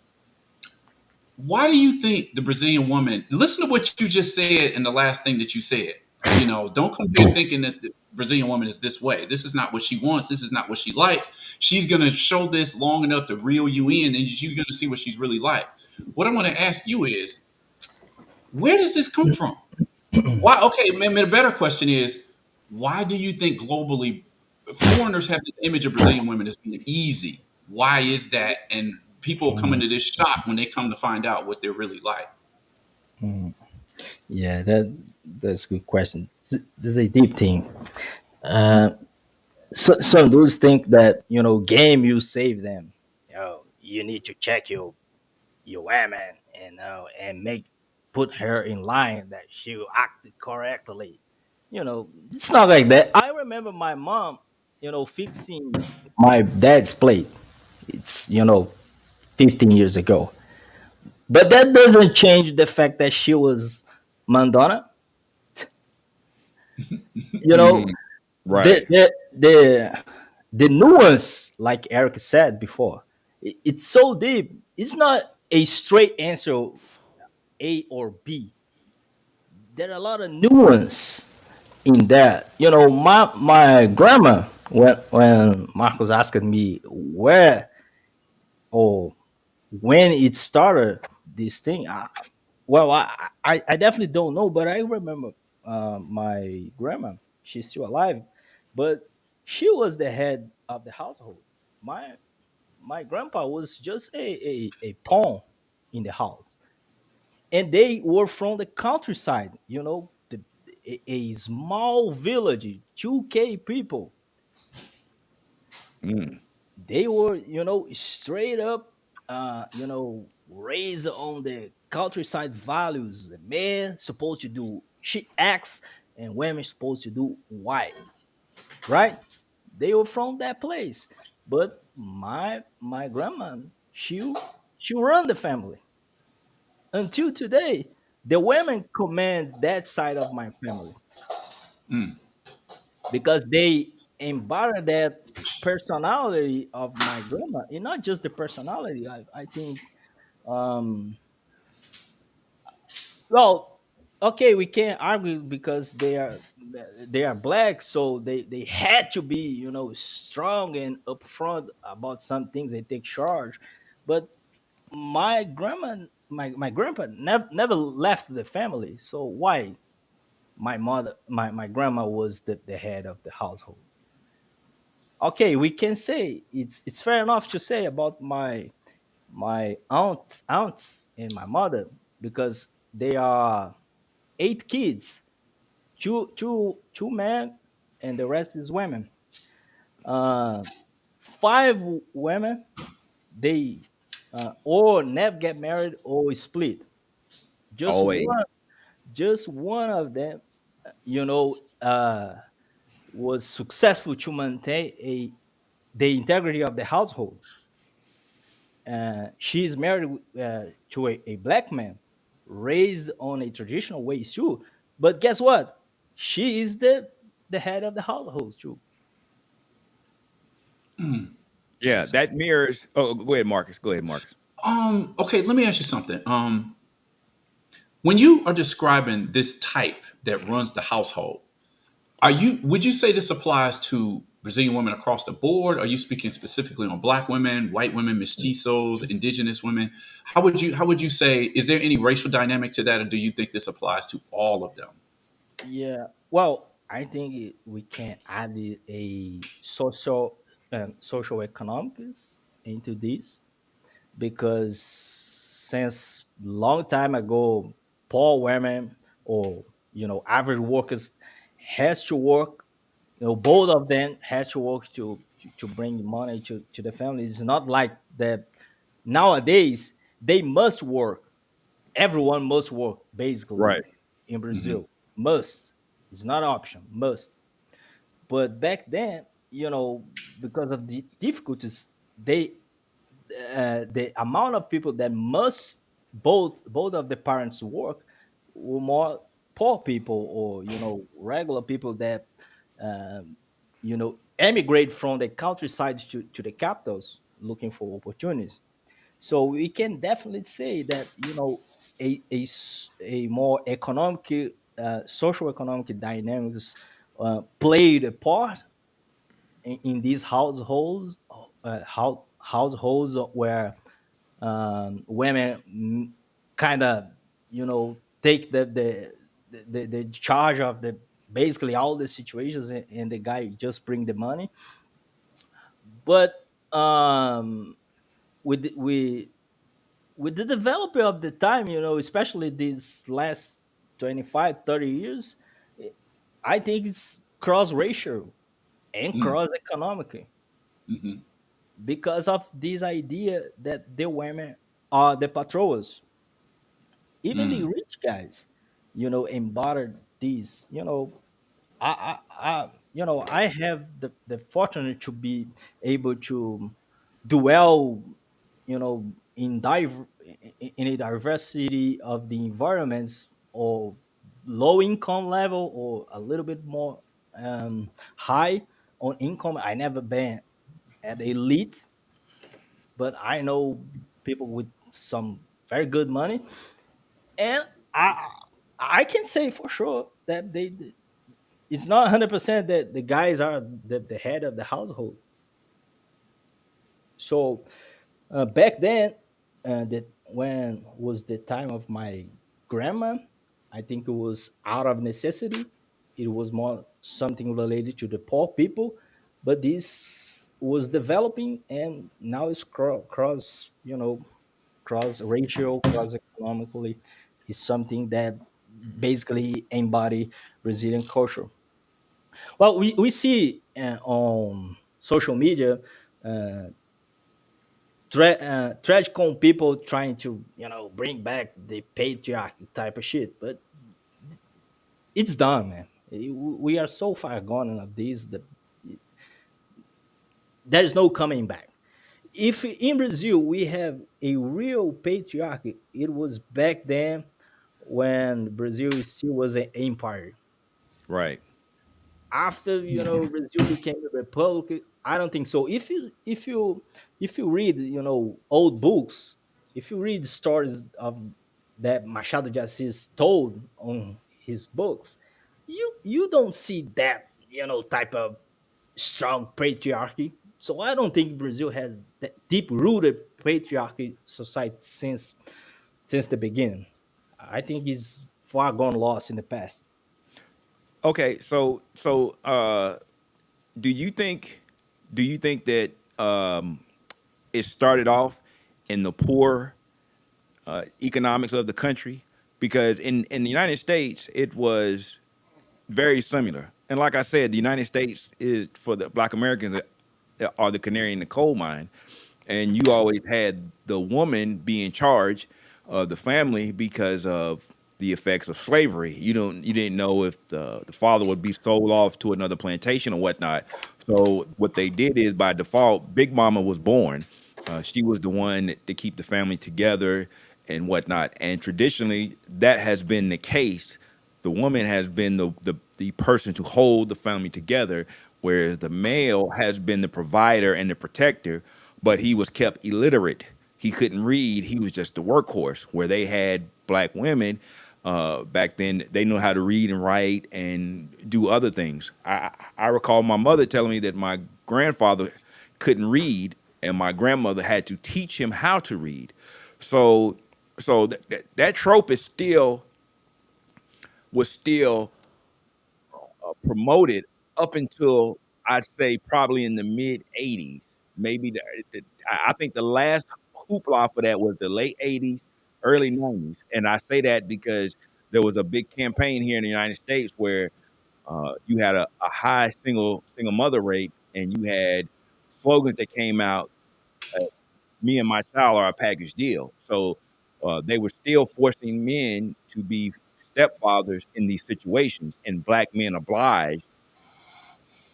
why do you think the Brazilian woman, listen to what you just said in the last thing that you said. Don't come here thinking that the Brazilian woman is this way. This is not what she wants. This is not what she likes. She's going to show this long enough to reel you in, and you're going to see what she's really like. What I want to ask you is, where does this come from? Why? Okay, man, the better question is, why do you think globally foreigners have this image of Brazilian women as being easy? Why is that? And people come into this shock when they come to find out what they're really like. Yeah, that's a good question. This is a deep thing. Uh, some dudes think that game you save them. You need to check your woman and make put her in line that she will act correctly. It's not like that. I remember my mom, fixing my dad's plate. It's 15 years ago. But that doesn't change the fact that she was Madonna. You know, the Right. the the the nuance, like Eric said before, it's so deep. It's not a straight answer, A or B. There are a lot of nuance in that. My grandma, when Marcos asked me where or when it started, this thing, well, I definitely don't know, but I remember my grandma. She's still alive, but she was the head of the household. My grandpa was just a pawn in the house, and they were from the countryside. A small village, 2K people. Mm. They were, straight up, raised on the countryside values. The man supposed to do shit X and women supposed to do Y, right? They were from that place. But my grandma, she run the family. Until today, the women command that side of my family Mm. because they embody that personality of my grandma, and not just the personality. I think, um well, okay, we can't argue because they are black, so they had to be, strong and upfront about some things. They take charge. But my grandpa never left the family, so why my grandma was the head of the household? Okay, we can say it's fair enough to say about my aunts and my mother, because they are 8 kids, two men, and the rest is women. uh Five women, they or never get married or split. just Always. one just one of them, was successful to maintain the integrity of the household. She's married to a black man, raised on a traditional way too. But guess what? She is the head of the household too. Yeah, that mirrors. Oh, go ahead, Marcus. Go ahead, Marcus. Okay, let me ask you something. When you are describing this type that runs the household, would you say this applies to Brazilian women across the board? Are you speaking specifically on black women, white women, mestizos, indigenous women? How would you say, is there any racial dynamic to that, or do you think this applies to all of them? Yeah. Well, I think we can add a social economics into this, because since long time ago, poor women or average workers has to work. Both of them has to work to bring money to the family. It's not like that nowadays they must work. Everyone must work basically Right. in Hmm. Brazil. Must. It's not option. Must. But back then, because of the difficulties, the amount of people that must both of the parents work were more poor people, or regular people that emigrate from the countryside to the capitals looking for opportunities. So we can definitely say that a more economic, social economic dynamics played a part in these households where women kind of take the charge of the basically all the situations, and the guy just bring the money. But with with the development of the time, especially these last 25, 30 years, eh, I think it's cross racial and Mm. cross economic, Hmm. because of this idea that the women are the patrols. Even the Mm. rich guys, embodied these. I have the fortune to be able to dwell, in a diversity of the environments, or low income level, or a little bit more high on income. I never been at elite, but I know people with some very good money, and I I can say for sure that it's not 100% that the guys are the head of the household. So back then, that when was the time of my grandma, I think it was out of necessity. It was more something related to the poor people, but this was developing, and now it's cross, cross racial, cross economically, is something that basically embody Brazilian culture. Well, we see on social media, uh, tragic people trying to, bring back the patriarchy type of shit, but it's done, man. We are so far gone of this that there is no coming back. If in Brazil we have a real patriarchy, it was back then when Brazil still was an empire. Right. After, Yeah. Brazil became a republic, I don't think so. If you read, old books, if you read stories of that Machado de Assis told on his books, you don't see that, type of strong patriarchy. So I don't think Brazil has that deep rooted patriarchy society since the beginning. I think it's far gone lost in the past. Okay, so do you think that it started off in the poor economics of the country? Because in the United States it was very similar. And like I said, the United States is, for the Black Americans, are the canary in the coal mine. And you always had the woman be in charge of the family because of the effects of slavery. You didn't know if the father would be sold off to another plantation or whatnot. So what they did is, by default, Big Mama was born. She was the one to keep the family together and whatnot. And traditionally, that has been the case. The woman has been the person to hold the family together, whereas the male has been the provider and the protector, but he was kept illiterate. He couldn't read. He was just the workhorse. Where they had black women back then, they knew how to read and write and do other things. I recall my mother telling me that my grandfather couldn't read, and my grandmother had to teach him how to read. So, that trope is still was still promoted up until, I'd say, probably in the mid '80s. Maybe I think the last hoopla for that was the late '80s, early '90s, and I say that because there was a big campaign here in the United States where you had a high single mother rate, and you had slogans that came out. Me and my child are a package deal. So they were still forcing men to be stepfathers in these situations, and black men obliged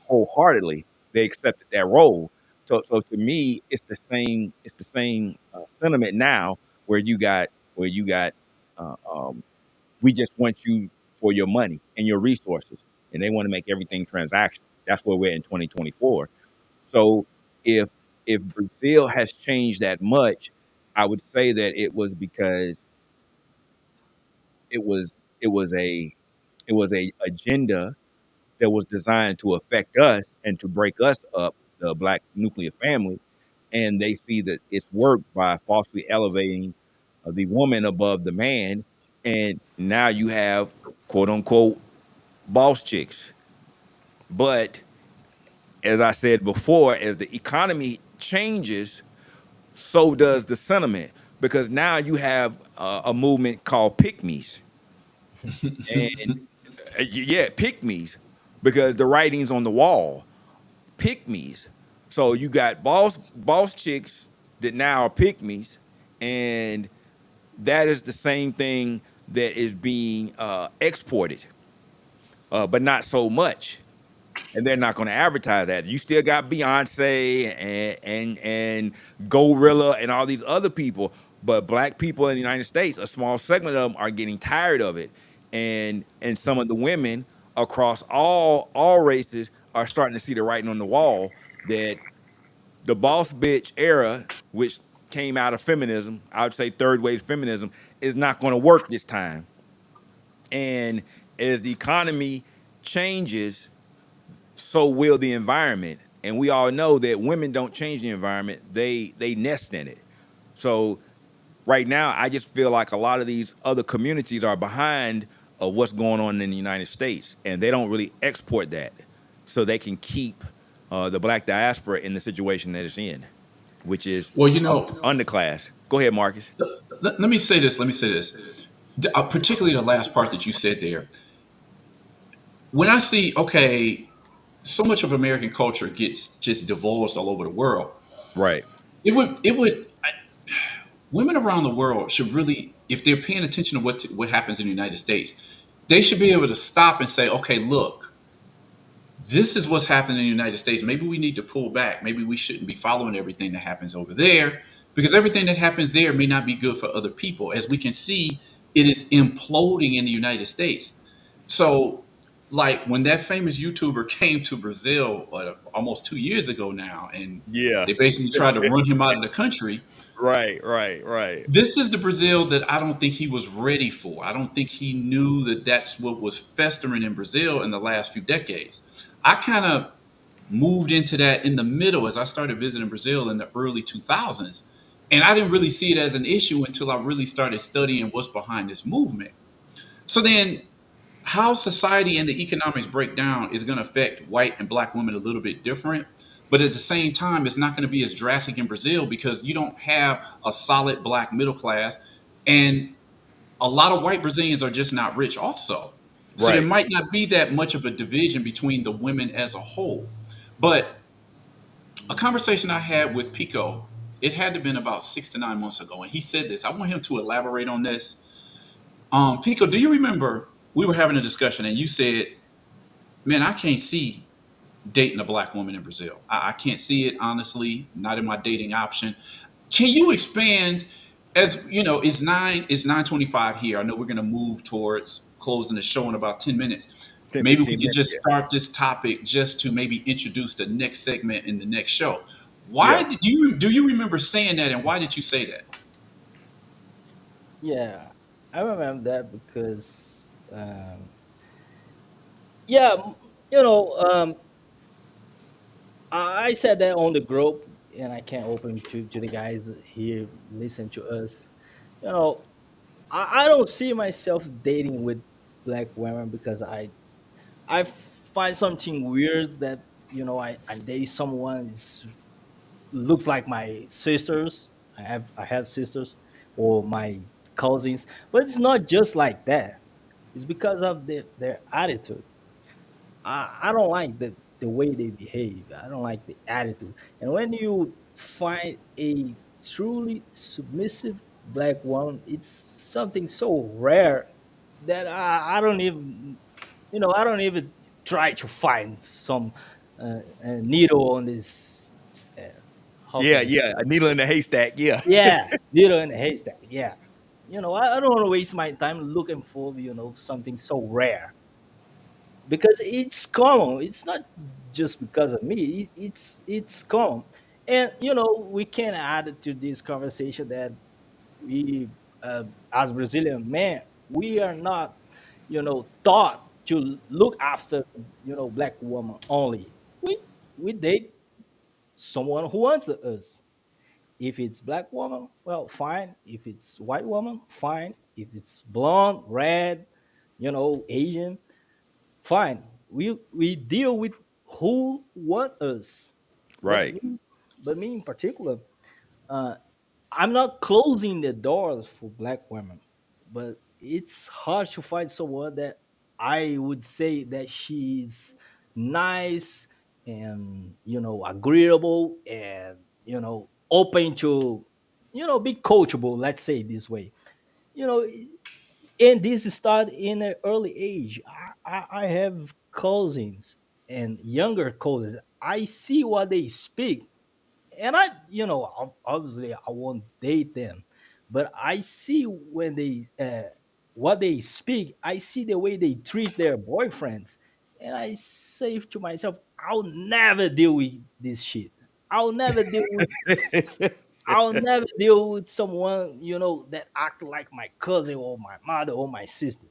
wholeheartedly. They accepted that role. So to me, it's the same. It's the same sentiment now, where you got. We just want you for your money and your resources, and they want to make everything transactional. That's where we're in 2024. So if Brazil has changed that much, I would say that it was because it was it was a a agenda that was designed to affect us and to break us up, the black nuclear family, and they see that it's worked by falsely elevating the woman above the man, and now you have quote unquote boss chicks. But as I said before, as the economy changes, so does the sentiment, because now you have a movement called pick me's, and yeah, pick me's, because the writing's on the wall. Pick me's. So you got boss chicks that now are pick me's, and that is the same thing that is being exported, but not so much. and they're not going to advertise that. You still got Beyonce and Gorilla and all these other people, but black people in the United States, a small segment of them are getting tired of it, and some of the women across all races are starting to see the writing on the wall that the boss bitch era, which came out of feminism, I would say third wave feminism, is not going to work this time. And as the economy changes, so will the environment. And we all know that women don't change the environment; they nest in it. So right now, I just feel like a lot of these other communities are behind of what's going on in the United States, and they don't really export that, so they can keep the black diaspora in the situation that it's in, which is Well, underclass. Go ahead, Marcus. let me say this. Let me say this. Particularly the last part that you said there. When I see, okay, so much of American culture gets just divulged all over the world. Right. Women around the world should really, if they're paying attention to what happens in the United States, they should be able to stop and say, okay, look, this is what's happening in the United States. Maybe we need to pull back. Maybe we shouldn't be following everything that happens over there, because everything that happens there may not be good for other people. As we can see, it is imploding in the United States. So, like when that famous YouTuber came to Brazil almost 2 years ago now, and Yeah. they basically tried to run him out of the country. Right. This is the Brazil that I don't think he was ready for. I don't think he knew that that's what was festering in Brazil in the last few decades. I kind of moved into that in the middle as I started visiting Brazil in the early 2000s. And I didn't really see it as an issue until I really started studying what's behind this movement. So then, how society and the economics break down is going to affect white and black women a little bit different. But at the same time, it's not going to be as drastic in Brazil because you don't have a solid black middle class. And a lot of white Brazilians are just not rich also. So there Right. might not be that much of a division between the women as a whole. But a conversation I had with Pico, it had to have been about 6 to 9 months ago. And he said this. I want him to elaborate on this. Pico, do you remember we were having a discussion and you said, man, I can't see dating a black woman in Brazil. I can't see it, honestly, not in my dating option. Can you expand? As you know, it's 9:25 here. I know we're going to move towards closing the show in about 10 minutes. 10, Maybe we 15 could just minutes. start this topic just to maybe introduce the next segment in the next show. Yeah. Why did you do you remember saying that, and why did you say that? Yeah, I remember that because, yeah, you know, I said that on the group, and I can't open to the guys here listen to us. You know, I don't see myself dating with black women because I find something weird that I'm dating someone is looks like my sisters. I have sisters or my cousins, but it's not just like that. It's because of their attitude. I don't like the way they behave. I don't like the attitude. And when you find a truly submissive black woman, it's something so rare that I don't even, I don't even try to find some needle on this. How can I say? Yeah. A needle in the haystack. Yeah. Yeah, needle in a haystack. Yeah, I don't want to waste my time looking for something so rare because it's common. It's not just because of me. It's common, and we can add to this conversation that we, as Brazilian men, we are not, taught to look after black woman only. We date someone who wants us. If it's black woman, well, fine. If it's white woman, fine. If it's blonde, red, Asian, fine. We deal with who want us. But Right. me in particular, uh, I'm not closing the doors for black women, but it's hard to find someone that I would say that she's nice and agreeable and open to be coachable. Let's say it this way. You know, and this start in an early age. I have cousins and younger coaches, I see what they speak, and obviously I won't date them, but I see when they what they speak. I see the way they treat their boyfriends, and I say to myself, I'll never deal with this shit. I'll never deal with. I'll never deal with someone that act like my cousin or my mother or my sister.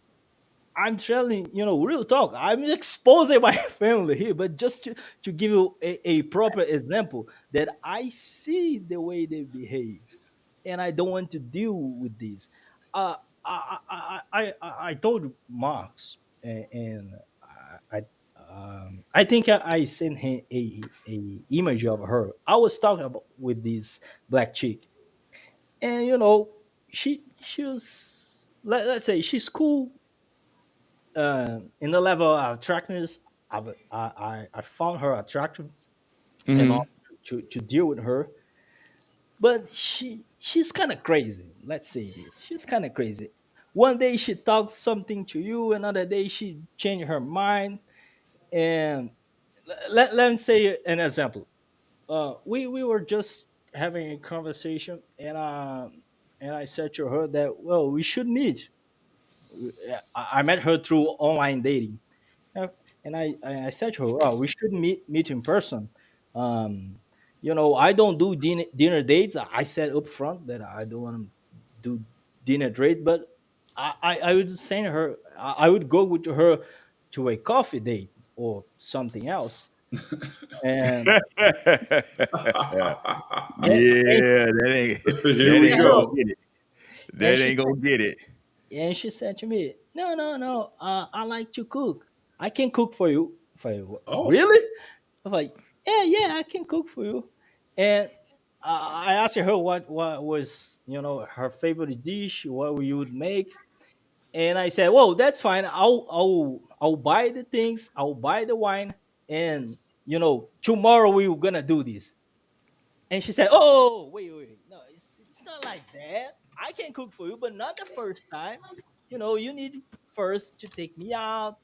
I'm telling, real talk. I'm exposing my family here, but just to give you a proper example that I see the way they behave, and I don't want to deal with this. Uh, I told Marx, and I think I sent him a image of her. I was talking about with this black chick, and she was let's say she's cool in the level of attractiveness. I found her attractive enough to deal with her, but she's kind of crazy. Let's say this: she's kind of crazy. One day she talks something to you, another day she changed her mind. And let me say an example. We were just having a conversation, and I said to her that, well, we should meet. I met her through online dating. Uh, and I said to her, "Oh, we should meet in person." Um, I don't do dinner dates. I said up front that I don't want to do dinner date, but I would send her. I would go with her to a coffee date or something else. And and Yeah, that ain't Here that we ain't gonna go. get it. and That she ain't said, gonna get it. and she said to me, "No, no, no. I like to cook. I can cook for you." For you, Oh, really? I'm like, "Yeah, yeah, I can cook for you." And I asked her what was her favorite dish, what we would make, and I said, "Whoa, that's fine. I'll buy the things. I'll buy the wine, and tomorrow we were gonna do this." And she said, "Oh, wait. No, it's not like that. I can cook for you, but not the first time. You need first to take me out,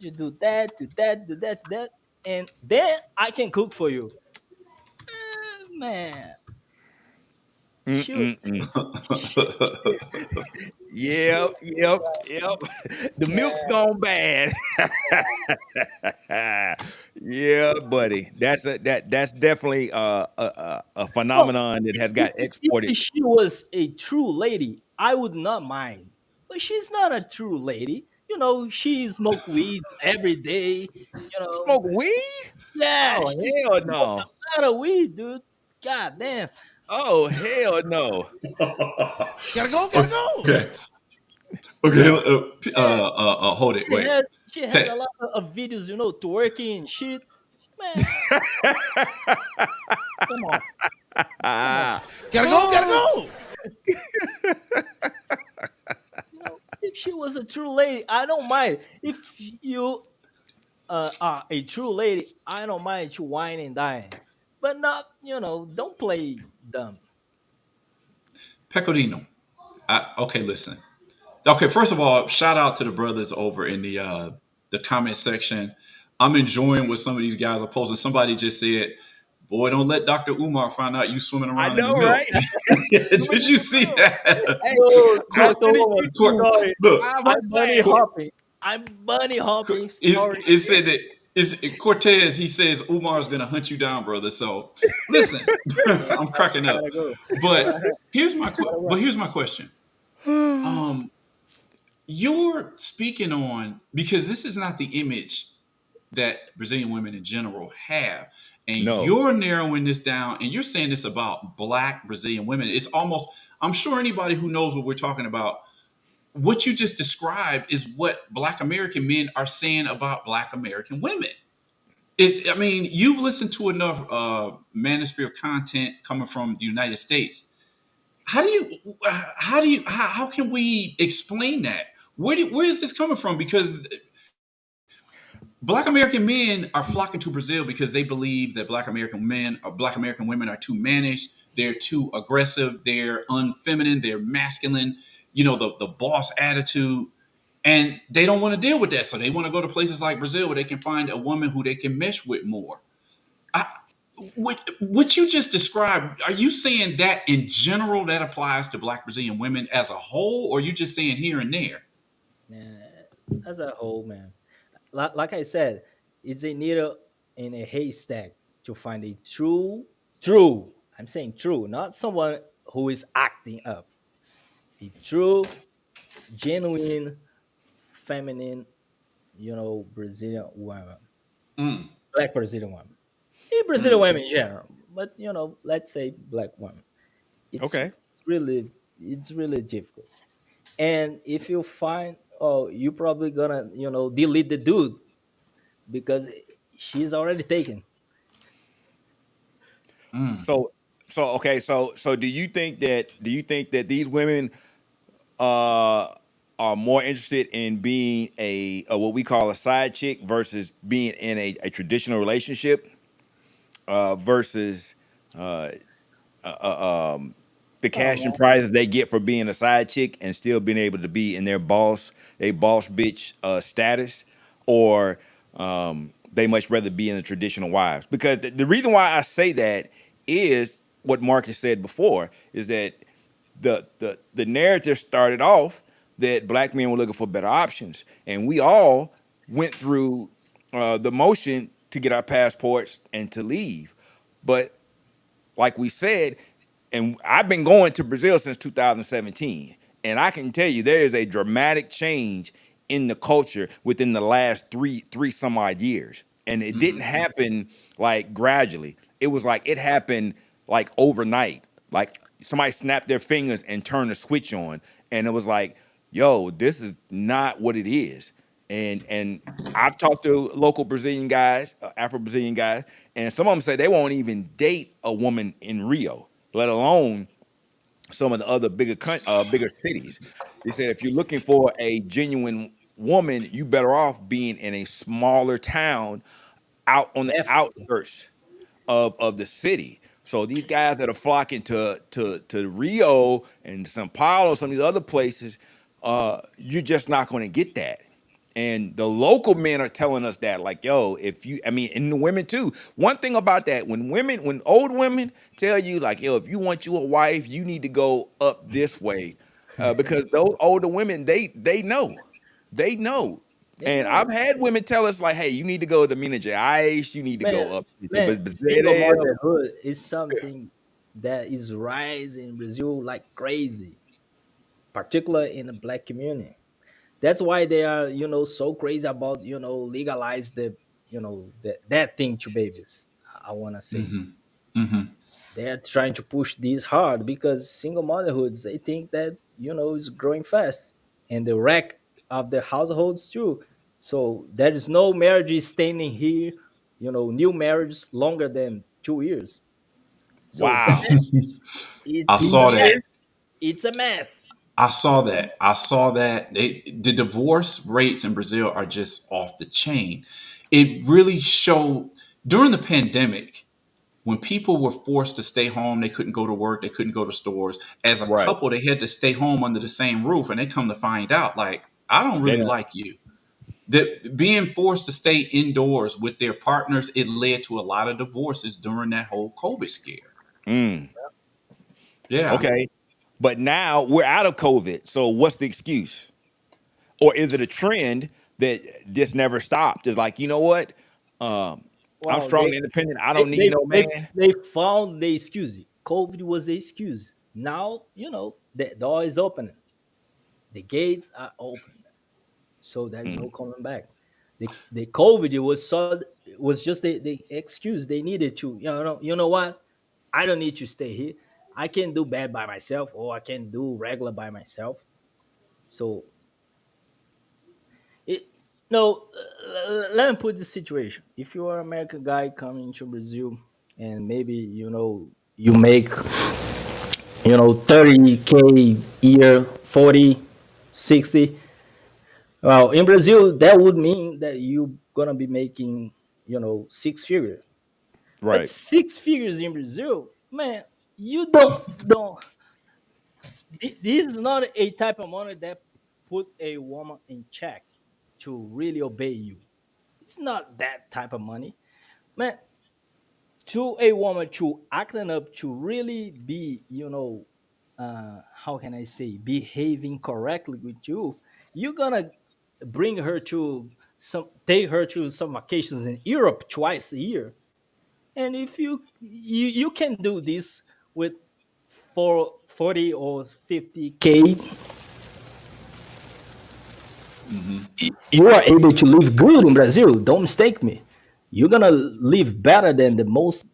to do that, and then I can cook for you." Man, she was. Mm-mm-mm. Yep. The milk's gone bad. Yeah, buddy. That's definitely a Well, phenomenon that has if, got exported. if she was a true lady, I would not mind. But she's not a true lady. She smoke weed every day. You know, Smoke weed? yeah, Oh she hell smoke no. a lot of weed, dude. God damn. Oh hell no. Gotta go, gotta go. okay. Okay. Yeah, Hold it. Wait. she has a Hey, lot of videos, twerking and shit. Man, come on, come on. Gotta go, gotta go. If she was a true lady, I don't mind. If you are a true lady, I don't mind you wine and dine, but not, don't play dumb. Pecorino. Okay, listen. Okay, first of all, shout out to the brothers over in the comment section. I'm enjoying what some of these guys are posting. Somebody just said, "Boy, don't let Dr. Umar find out you swimming I around in the know, milk." right? Did you see that? Hey, Yo, how Court, Dr. many Woman, people? court, sorry. look, 500 I'm bunny flags. court, hopping. I'm bunny hopping. Sorry. it said that is Cortez. He says Umar's going to hunt you down, brother. So listen, I'm cracking I up. gotta go. But Gotta run. here's my question. Um, you're speaking on because this is not the image that Brazilian women in general have. And No. you're narrowing this down and you're saying this about black Brazilian women. It's almost, I'm sure anybody who knows what we're talking about, what you just described is what black American men are saying about black American women. I mean, you've listened to enough manosphere content coming from the United States. How can we explain that? Where is this coming from? Because Black American men are flocking to Brazil because they believe that Black American men or Black American women are too mannish, they're too aggressive, they're unfeminine, they're masculine, the boss attitude. And they don't want to deal with that. So they want to go to places like Brazil where they can find a woman who they can mesh with more. What you just described, are you saying that in general that applies to Black Brazilian women as a whole, or are you just saying here and there? As a whole, man. Like I said, it's a needle in a haystack to find a true. I'm saying true, not someone who is acting up. A true, genuine, feminine, Brazilian woman, Mm, Black Brazilian woman, a Brazilian women in general. But let's say Black woman. It's Okay. really, it's really difficult. And if you find, oh, you probably gonna, delete the dude because she's already taken. mm. So okay, so do you think that these women uh are more interested in being a what we call a side chick versus being in a traditional relationship versus uh, the Oh cash and man, prizes they get for being a side chick and still being able to be in their boss bitch status, or they much rather be in the traditional wives. Because the reason why I say that is what Marcus said before, is that the narrative started off that black men were looking for better options, and we all went through the motion to get our passports and to leave. But like we said, and I've been going to Brazil since 2017, and I can tell you there is a dramatic change in the culture within the last three some odd years. And it didn't happen like gradually. It was like it happened like overnight. Like somebody snapped their fingers and turned the switch on, and it was like, yo, this is not what it is. And I've talked to local Brazilian guys, Afro-Brazilian guys, and some of them say they won't even date a woman in Rio, let alone some of the other bigger cities. They said if you're looking for a genuine woman, you better off being in a smaller town out on the definitely. outskirts of the city. So these guys that are flocking to Rio and São Paulo, some of these other places, you're just not going to get that. And the local men are telling us that, like, yo, if you, I mean, and the women too. One thing about that, when old women tell you, like, yo, if you want you a wife, you need to go up this way, because those older women, they know. They And know, I've had women tell us, like, hey, you need to go to Minas Gerais, you need to man. go up to Man, single Brasilia. motherhood is something that is rising in Brazil like crazy, particularly in the black community. That's why they are, so crazy about, legalize that thing to babies. I wanna say they are trying to push this hard because single motherhoods, they think that is growing fast, and the wreck of the households too. So there is no marriage standing here, new marriage longer than 2 years. So it's a Wow. mess. I It's a saw that. mess. It's a mess. I saw that. I saw that. The divorce rates in Brazil are just off the chain. It really showed during the pandemic when people were forced to stay home. They couldn't go to work. They couldn't go to stores. As a Right. couple, they had to stay home under the same roof, and they come to find out, like, I don't They really don't. like you. That being forced to stay indoors with their partners, it led to a lot of divorces during that whole COVID scare. Mm, Yeah. okay. But now we're out of COVID. So what's the excuse? Or is it a trend that just never stopped? It's like, you know what? Um, I'm Wow, strong and independent. I don't need no man. they found the excuse. COVID was the excuse. Now the door is open, the gates are open, so there is no Mm. coming back. The COVID was just the excuse they needed to. You know what? I don't need to stay here. I can do bad by myself, or I can do regular by myself. So it no. Let me put the situation. If you are an American guy coming to Brazil, and maybe you make 30K year, 40, 60. Well, in Brazil, that would mean that you're gonna be making, six figures. But Right. six figures in Brazil, man, you don't. This is not a type of money that put a woman in check to really obey you. It's not that type of money, man. To a woman to acting up to really be, how can I say, behaving correctly with you, you're gonna bring her to take her to some vacations in Europe twice a year. And if you can do this with for 40 or 50K, you are able to live good in Brazil. Don't mistake me. You're gonna live better than the most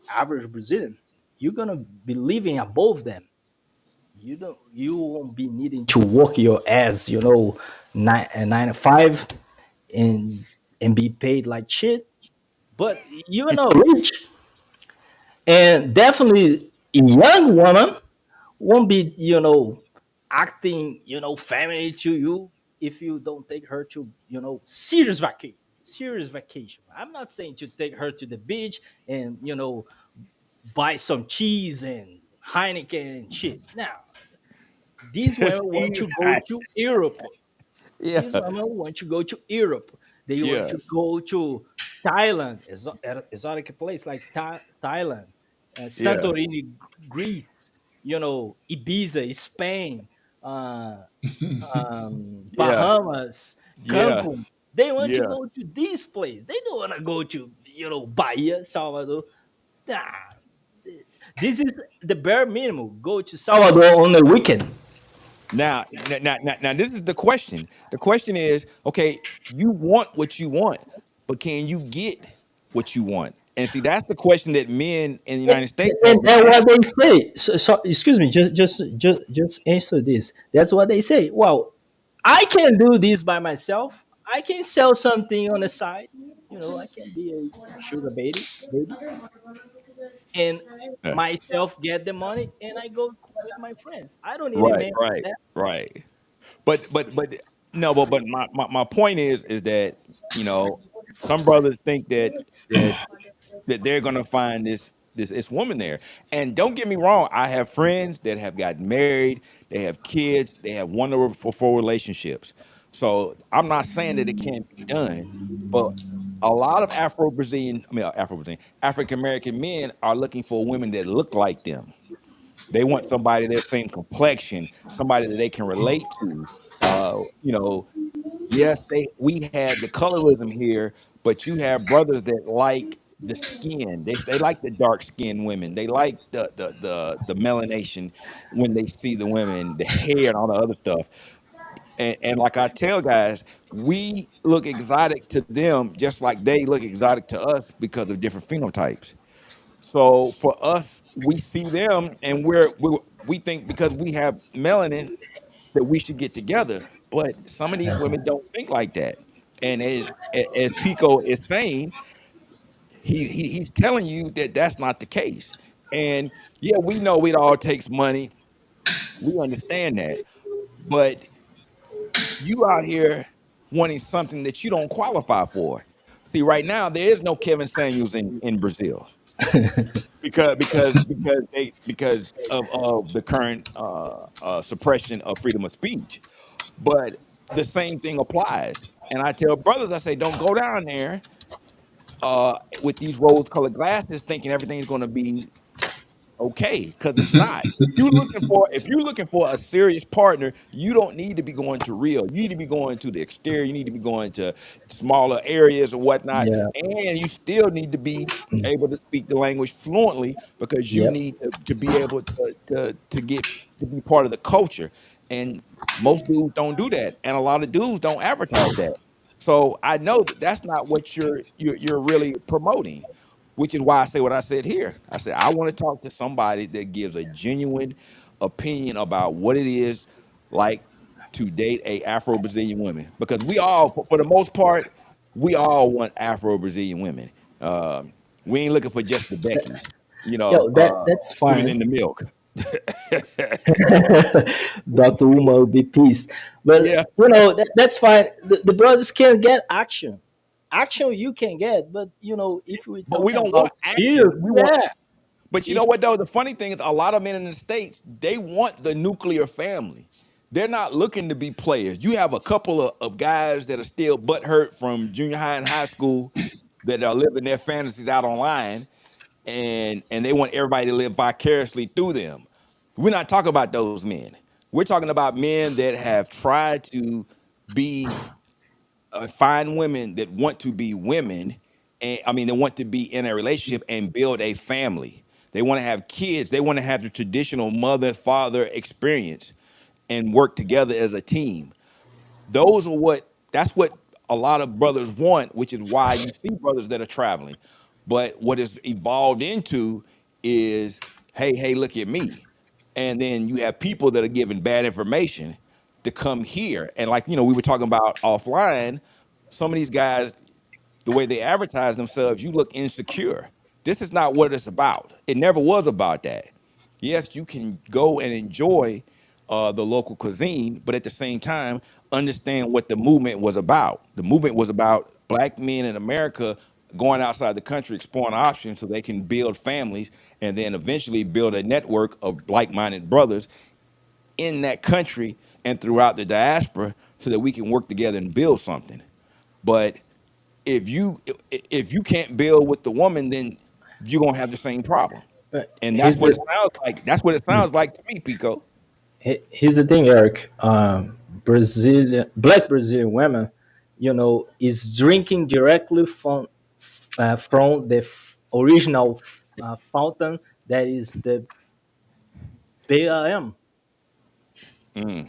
average Brazilian. You're gonna be living above them. You won't be needing to work your ass, 9 to 5, and be paid like shit. But you're not rich, and definitely a young woman won't be, acting, family to you if you don't take her to, serious vacation. Serious vacation. I'm not saying to take her to the beach and, buy some cheese and Heineken and shit. Now, these women want Jeez, to go to Europe. yeah, These women want to go to Europe. They want yeah, to go to Thailand, exotic place like Thailand, yeah, Santorini, Greece, Ibiza, Spain, uh, yeah, Bahamas, yeah, Cancun. They want to yeah. go to this place. They don't want to go to, Bahia, Salvador. Nah, this is the bare minimum. Go to Salvador on the weekend. Now, this is the question. The question is, okay, you want what you want, but can you get what you want? And see, that's the question that men in the United States has to And ask. what they say, so excuse me, just answer this. That's what they say. Well, I can do this by myself. I can sell something on the side. I can be a sugar baby, and Yeah. myself get the money, and I go with my friends. I don't need a Right, man for right, that. right. But no, but my point is that some brothers think that they're gonna find this woman there. And don't get me wrong, I have friends that have gotten married, they have kids, they have wonderful relationships. So I'm not saying that it can't be done, but a lot of African American men are looking for women that look like them. They want somebody their same complexion, somebody that they can relate to. You know, yes, we have the colorism here, but you have brothers that like the skin. They like the dark skinned women. They like the melanation when they see the women, the hair and all the other stuff. And like I tell guys, we look exotic to them just like they look exotic to us because of different phenotypes. So for us, we see them and we think because we have melanin that we should get together. But some of these women don't think like that. And as Pico is saying, he's telling you that that's not the case. And yeah, we know it all takes money. We understand that. But you out here wanting something that you don't qualify for. See, right now there is no Kevin Samuels in Brazil because of the current suppression of freedom of speech. But the same thing applies. And I tell brothers, I say, don't go down there with these rose-colored glasses thinking everything's going to be okay, because it's not. If you're looking for a serious partner, you don't need to be going to Rio. You need to be going to the exterior. You need to be going to smaller areas or whatnot, Yeah. and you still need to be able to speak the language fluently because you Yep. need to be able to get to be part of the culture. And most dudes don't do that, and a lot of dudes don't advertise that. So I know that that's not what you're really promoting, which is why I say what I said here. I said I want to talk to somebody that gives a genuine opinion about what it is like to date a Afro-Brazilian woman, because we all, for the most part, we all want Afro-Brazilian women. We ain't looking for just the Beckys, Yo, that's swimming fine. in the milk. Dr. Uma will be pleased. But Yeah, that's fine. The brothers can get action. Action you can get, but if we're but we talking don't about want serious, action. We want. yeah. But you know If what though? The funny thing is, a lot of men in the states they want the nuclear family. they're not looking to be players. You have a couple of guys that are still butthurt from junior high and high school that are living their fantasies out online, and they want everybody to live vicariously through them. We're not talking about those men. We're talking about men that have tried to be find women that want to be women, and I mean, they want to be in a relationship and build a family. They want to have kids. They want to have the traditional mother-father experience and work together as a team. That's what a lot of brothers want, which is why you see brothers that are traveling. But what it's evolved into is, hey, look at me. And then you have people that are giving bad information to come here. And like, we were talking about offline, some of these guys, the way they advertise themselves, you look insecure. This is not what it's about. It never was about that. Yes, you can go and enjoy the local cuisine, but at the same time, understand what the movement was about. The movement was about black men in America going outside the country, exploring options so they can build families and then eventually build a network of like-minded brothers in that country and throughout the diaspora so that we can work together and build something. But if you can't build with the woman, then you're gonna have the same problem. And that's Here's what it the sounds like. That's what it sounds like to me, Pico. here's the thing, Eric. Black Brazilian women, is drinking directly from the original fountain that is the BLM. Mm,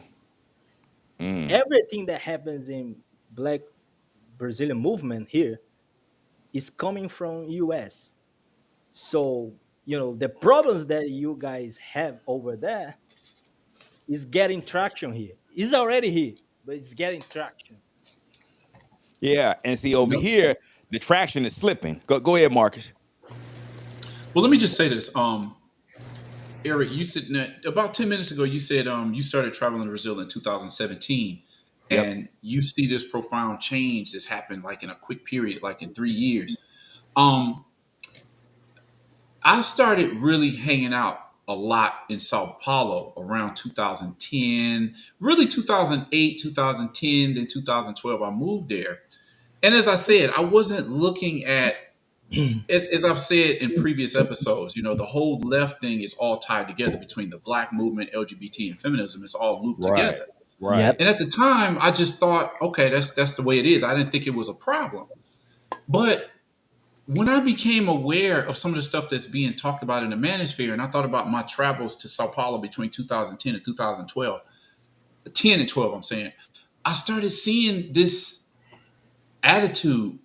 mm. Everything that happens in Black Brazilian movement here is coming from US. So, the problems that you guys have over there is getting traction here. It's already here, but it's getting traction. Yeah, and see over No. here, the traction is slipping. Go ahead, Marcus. Well, let me just say this. Eric, you said about 10 minutes ago, you said you started traveling to Brazil in 2017, Yep. and you see this profound change that's happened like in a quick period, like in 3 years. Um, I started really hanging out a lot in Sao Paulo around 2010, really 2008, 2010, then 2012. I moved there. And as I said, I wasn't looking at, as I've said in previous episodes, the whole left thing is all tied together between the black movement, LGBT, and feminism. It's all looped together. Right. Yep. And at the time, I just thought, okay, that's the way it is. I didn't think it was a problem. But when I became aware of some of the stuff that's being talked about in the manosphere, and I thought about my travels to Sao Paulo between 2010 and 2012, 10 and 12, I'm saying, I started seeing this attitude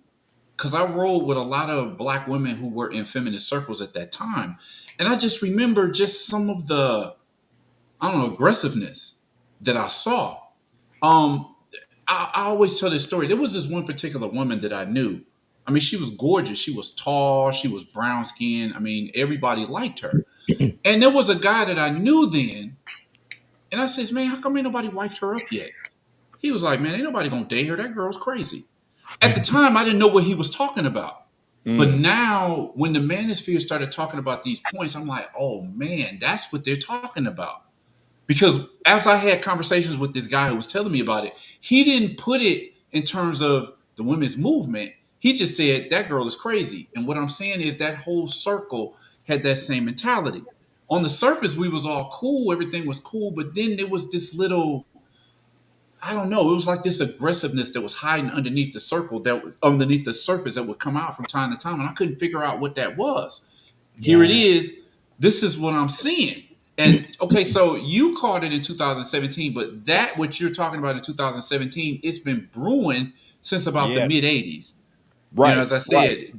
because I rolled with a lot of black women who were in feminist circles at that time. And I just remember just some of the, aggressiveness that I saw. I always tell this story. There was this one particular woman that I knew. I mean, she was gorgeous. She was tall. She was brown skinned. I mean, everybody liked her. And there was a guy that I knew then. And I says, man, how come ain't nobody wifed her up yet? He was like, man, ain't nobody going to date her. That girl's crazy. At the time, I didn't know what he was talking about. But now when the manosphere started talking about these points, I'm like, oh, man, that's what they're talking about. Because as I had conversations with this guy who was telling me about it, he didn't put it in terms of the women's movement. He just said that girl is crazy. And what I'm saying is that whole circle had that same mentality. On the surface, we was all cool. Everything was cool. But then there was this little, I don't know. It was like this aggressiveness that was hiding underneath the circle, that was underneath the surface, that would come out from time to time. And I couldn't figure out what that was. Yeah. Here it is. This is what I'm seeing. And okay, so you caught it in 2017, but that what you're talking about in 2017, it's been brewing since about the mid 80s. Right. As I said,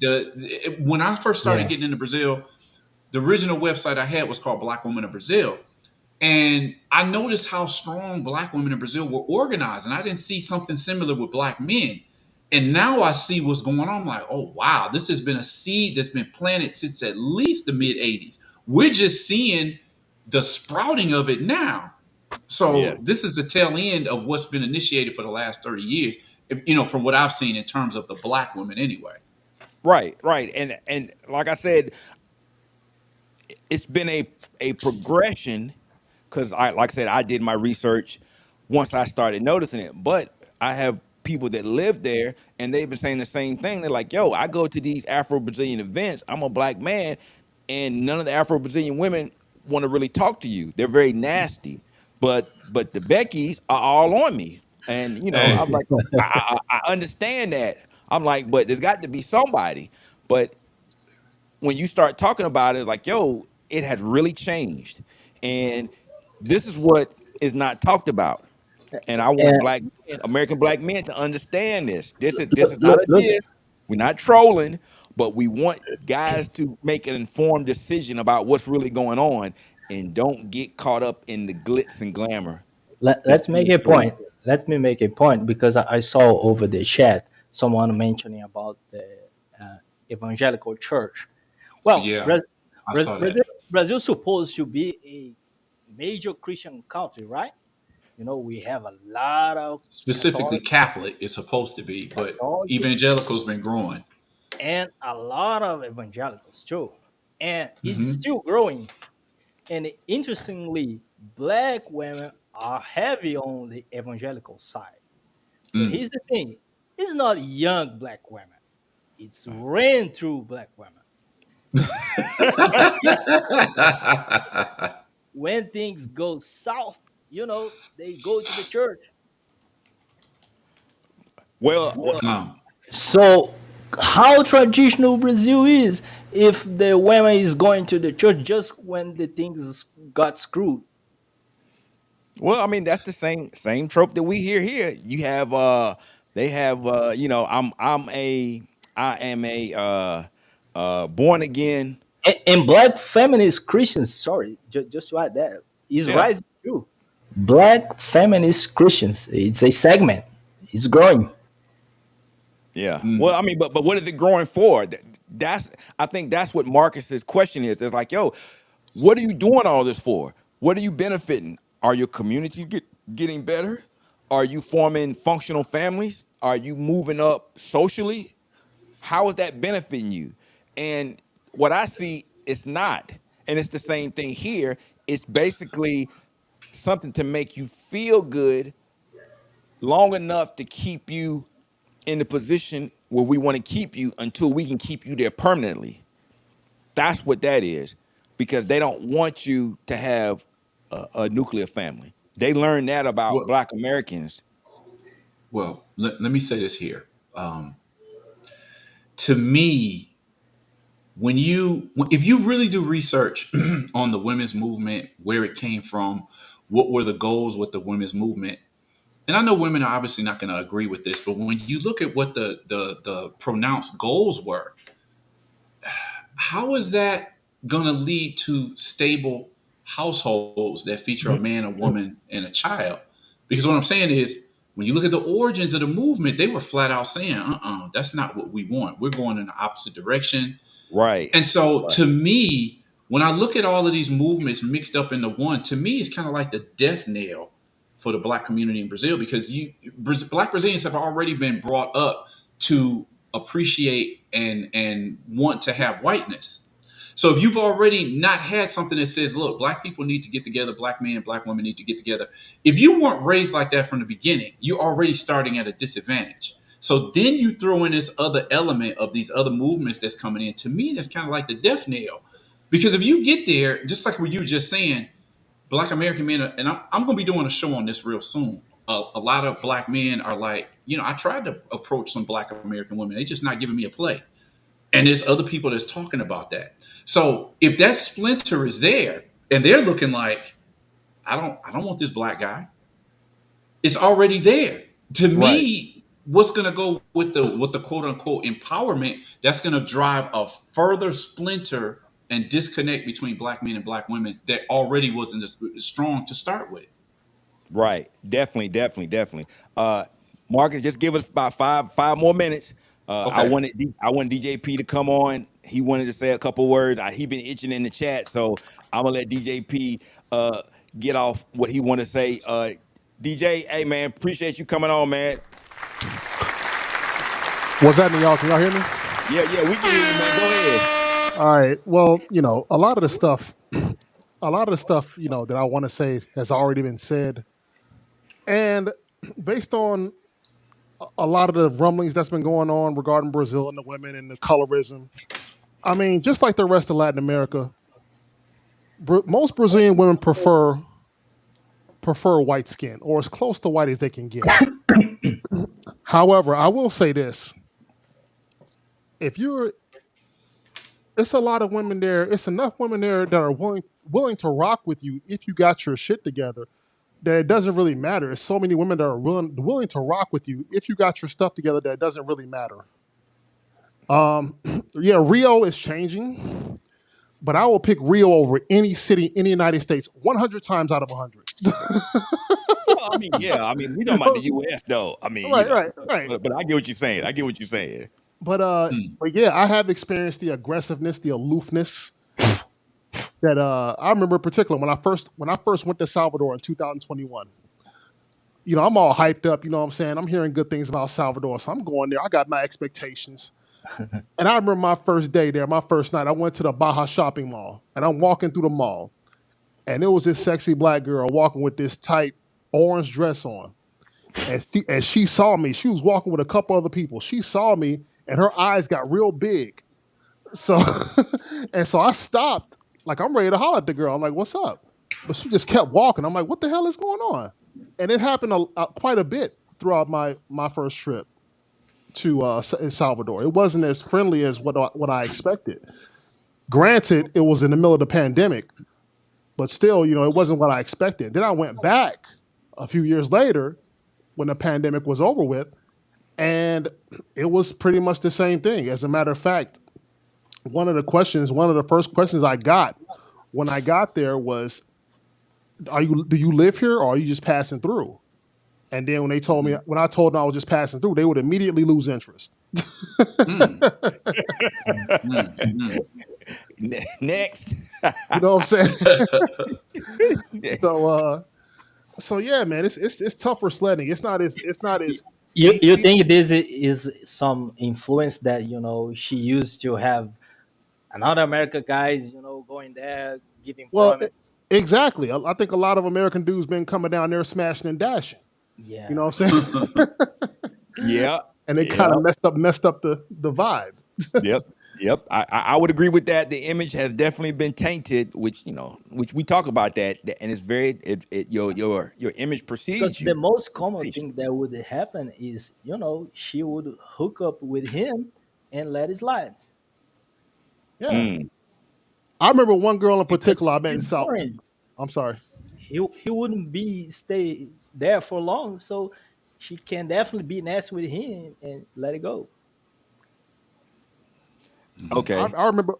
when I first started getting into Brazil, the original website I had was called Black Women of Brazil. And I noticed how strong black women in Brazil were organized. And I didn't see something similar with black men. And now I see what's going on. I'm like, oh, wow, this has been a seed that's been planted since at least the mid 80s. We're just seeing the sprouting of it now. So this is the tail end of what's been initiated for the last 30 years, from what I've seen in terms of the black women anyway. Right. And like I said, it's been a progression because like I said, I did my research once I started noticing it. But I have people that live there and they've been saying the same thing. They're like, yo, I go to these Afro-Brazilian events. I'm a black man, and none of the Afro-Brazilian women want to really talk to you. They're very nasty. But the Beckys are all on me. And I'm Hey, like, I understand that. I'm like, but there's got to be somebody. But when you start talking about it, it's like, yo, it has really changed. And this is what is not talked about. And I want And black men, American black men, to understand this. This is not look, a look, diss. We're not trolling, but we want guys to make an informed decision about what's really going on and don't get caught up in the glitz and glamour that's let's make being a shown. point. Let me make a point because I saw over the chat someone mentioning about the evangelical church. Well, yeah, I saw that. Brazil supposed to be a major Christian country, right? We have a lot of Specifically, Catholic, Catholic is supposed to be, but Catholic evangelical's been growing. and a lot of evangelicals too, and it's Hmm. still growing. And interestingly, black women are heavy on the evangelical side. But Mm. here's the thing: it's not young black women; it's ran through black women. When things go south, they go to the church. Well, um, So, how traditional Brazil is if the woman is going to the church just when the things got screwed? I mean that's the same trope that we hear here. You have they have I am a born again. And black feminist Christians, sorry, just to add that, is Yeah. rising too. Black feminist Christians, it's a segment, it's growing. Yeah. Well, mm. I mean, but what is it growing for? That's I think that's what Marcus's question is. It's like, yo, what are you doing all this for? What are you benefiting? Are your communities getting better? Are you forming functional families? Are you moving up socially? How is that benefiting you? And what I see, it's not. And it's the same thing here. It's basically something to make you feel good long enough to keep you in the position where we want to keep you until we can keep you there permanently. That's what that is, because they don't want you to have a nuclear family. They learned that about Well, Black Americans. let me say this here. Um, to me, if you really do research on the women's movement, where it came from, what were the goals with the women's movement, and I know women are obviously not going to agree with this, but when you look at what the pronounced goals were, how is that going to lead to stable households that feature a man, a woman, and a child? Because what I'm saying is, when you look at the origins of the movement, they were flat out saying, that's not what we want. We're going in the opposite direction. Right. And so to me, when I look at all of these movements mixed up into one, to me, it's kind of like the death knell for the black community in Brazil, because black Brazilians have already been brought up to appreciate and want to have whiteness. So if you've already not had something that says, look, black people need to get together, black men, black women need to get together. If you weren't raised like that from the beginning, you're already starting at a disadvantage. So then you throw in this other element of these other movements that's coming in. To me, that's kind of like the death knell. Because if you get there, just like what you were just saying, black American men, and I'm going to be doing a show on this real soon. A lot of black men are like, I tried to approach some black American women. They just not giving me a play. And there's other people that's talking about that. So if that splinter is there and they're looking like, I don't want this black guy, it's already there. To Right. me, what's going to go with the quote unquote empowerment, that's going to drive a further splinter and disconnect between black men and black women that already wasn't as strong to start with. Right. Definitely. Marcus, just give us about five more minutes. Okay. I wanted DJP to come on. He wanted to say a couple words. He been itching in the chat, so I'm gonna let DJP get off what he want to say. DJ, hey man, appreciate you coming on, man. What's happening, y'all? Can y'all hear me? Yeah, we can hear you, man. Go ahead. All right. Well, a lot of the stuff, that I want to say has already been said. And based on a lot of the rumblings that's been going on regarding Brazil and the women and the colorism, I mean, just like the rest of Latin America, most Brazilian women prefer white skin or as close to white as they can get. However, I will say this: if you're, it's a lot of women there. It's enough women there that are willing to rock with you if you got your shit together. That it doesn't really matter. There's so many women that are willing to rock with you if you got your stuff together. That it doesn't really matter. Yeah, Rio is changing, but I will pick Rio over any city in the United States 100 times out of 100. Well, I mean, yeah. I mean, we talking about the U.S. though. I mean, Right. But I get what you're saying. I get what you're saying. But yeah, I have experienced the aggressiveness, the aloofness that I remember in particular when I first went to Salvador in 2021. You know, I'm all hyped up, you know what I'm saying? I'm hearing good things about Salvador, so I'm going there. I got my expectations. And I remember my first day there, my first night, I went to the Baja shopping mall, and I'm walking through the mall, and it was this sexy black girl walking with this tight orange dress on. And she saw me. She was walking with a couple other people. She saw me, and her eyes got real big. So, and so I stopped, like I'm ready to holler at the girl. I'm like, "What's up?" But she just kept walking. I'm like, "What the hell is going on?" And it happened quite a bit throughout my first trip to in Salvador. It wasn't as friendly as what I expected. Granted, it was in the middle of the pandemic, but still, you know, it wasn't what I expected. Then I went back a few years later when the pandemic was over with, and it was pretty much the same thing. As a matter of fact, one of the first questions I got when I got there was, do you live here or are you just passing through? And then when I told them I was just passing through, they would immediately lose interest. Next. You know what I'm saying? So yeah, man, it's tougher sledding. It's not as You think this is some influence that she used to have another American guys going there giving promise? Exactly. I think a lot of American dudes been coming down there smashing and dashing. Yeah, You know what I'm saying? Yeah. And they kind of messed up the vibe. Yep. I would agree with that. The image has definitely been tainted, which we talk about that, and it's very your image precedes because you. the most common thing that would happen is she would hook up with him and let it slide. Yeah. I remember one girl in Because particular I met in he's South. foreign. I'm sorry. He wouldn't stay there for long, so she can definitely be nasty with him and let it go. Okay. I remember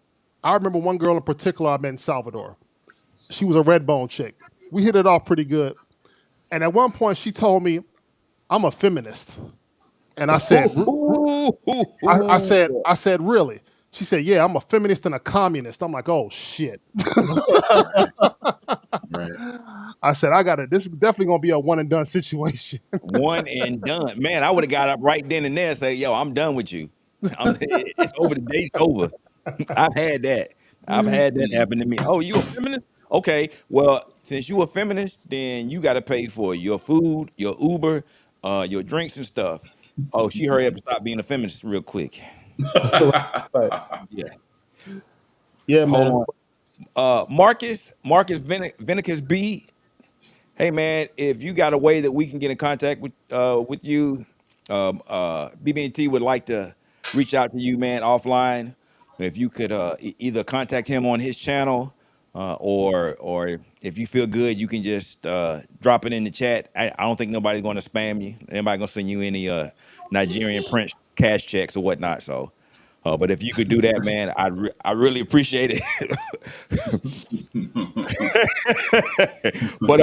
one girl in particular I met in Salvador. She was a red bone chick. We hit it off pretty good. And at one point she told me, "I'm a feminist." And I said, I said, "Really?" She said, "Yeah, I'm a feminist and a communist." I'm like, "Oh shit." Right. I said, this is definitely gonna be a one and done situation. One and done. Man, I would have got up right then and there and say, "Yo, I'm done with you. It's over. The date's over." I've had that. I've had that happen to me. Oh, you a feminist? Okay. Well, since you a feminist, then you got to pay for your food, your Uber, your drinks and stuff. Oh, she hurry up and stop being a feminist real quick. Right. Yeah. Yeah, man. Hold on. Marcus Vinicus B. Hey man, if you got a way that we can get in contact with you, BB&T would like to reach out to you, man, offline. If you could either contact him on his channel, or if you feel good, you can just drop it in the chat. I don't think nobody's going to spam you. Anybody going to send you any Nigerian Prince cash checks or whatnot. So, but if you could do that, man, I really appreciate it. But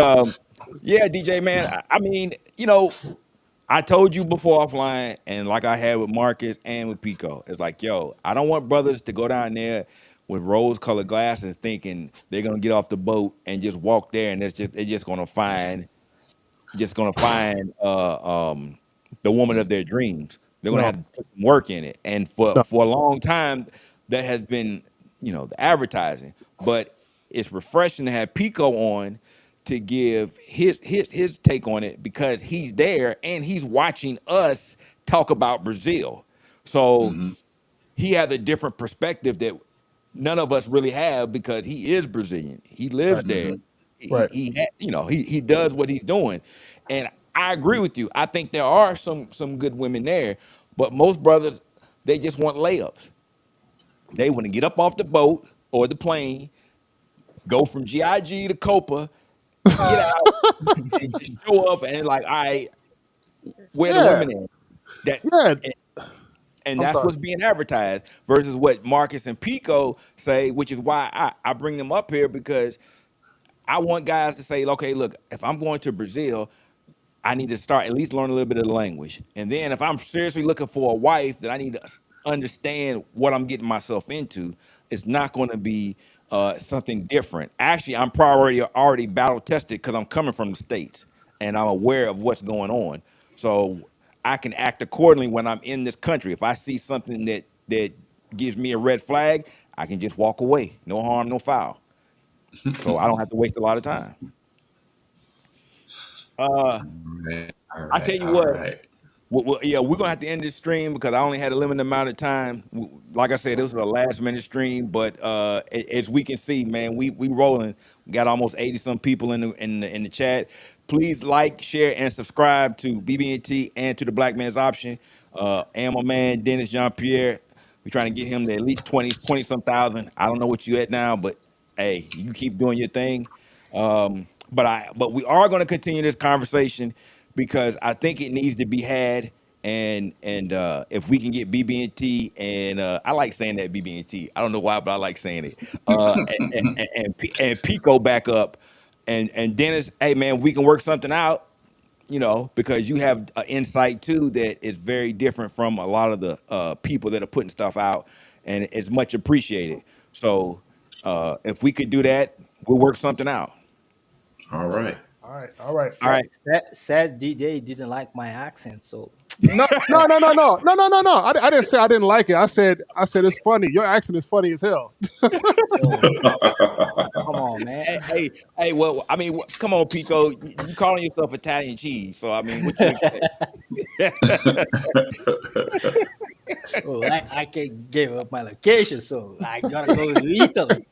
yeah, DJ, man. I mean, I told you before offline, and like I had with Marcus and with Pico, it's like, yo, I don't want brothers to go down there with rose-colored glasses thinking they're gonna get off the boat and just walk there, and they're just gonna find the woman of their dreams. They're gonna No. have to put some work in it, and for No. a long time, that has been the advertising. But it's refreshing to have Pico on to give his take on it because he's there and he's watching us talk about Brazil. So he has a different perspective that none of us really have because he is Brazilian. He lives there. Right. He does what he's doing, and I agree with you. I think there are some good women there, but most brothers, they just want layups. They want to get up off the boat or the plane, go from GIG to Copa, get out, and just show up and like, all right, where the Yeah. women at? That Yeah. and I'm that's sorry. what's being advertised versus what Marcus and Pico say, which is why I bring them up here because I want guys to say, okay, look, if I'm going to Brazil, I need to start at least learn a little bit of the language. And then if I'm seriously looking for a wife that I need to understand what I'm getting myself into, it's not going to be something different. Actually, I'm already battle tested because I'm coming from the States and I'm aware of what's going on. So I can act accordingly when I'm in this country. If I see something that gives me a red flag, I can just walk away. No harm, no foul. So I don't have to waste a lot of time. I tell you what, we're gonna have to end this stream because I only had a limited amount of time. Like I said, this was a last minute stream, but as we can see, man, we rolling. We got almost 80 some people in the chat. Please like, share, and subscribe to BB&T and to the Black Man's Option. And my man Dennis Jean Pierre. We're trying to get him to at least 20 some thousand. I don't know what you at now, but hey, you keep doing your thing. But we are going to continue this conversation because I think it needs to be had. And if we can get BB&T and I like saying that BB&T. I don't know why, but I like saying it. And Pico back up. And Dennis, hey man, we can work something out. Because you have an insight too that is very different from a lot of the people that are putting stuff out, and it's much appreciated. So if we could do that, we'll work something out. All right. All right. Sad DJ didn't like my accent, so No. I didn't say I didn't like it. I said it's funny. Your accent is funny as hell. come on, man. Hey. Well, I mean, come on, Pico. You calling yourself Italian cheese? So I mean, what you expect? Oh, I can give up my location, so I gotta go to Italy.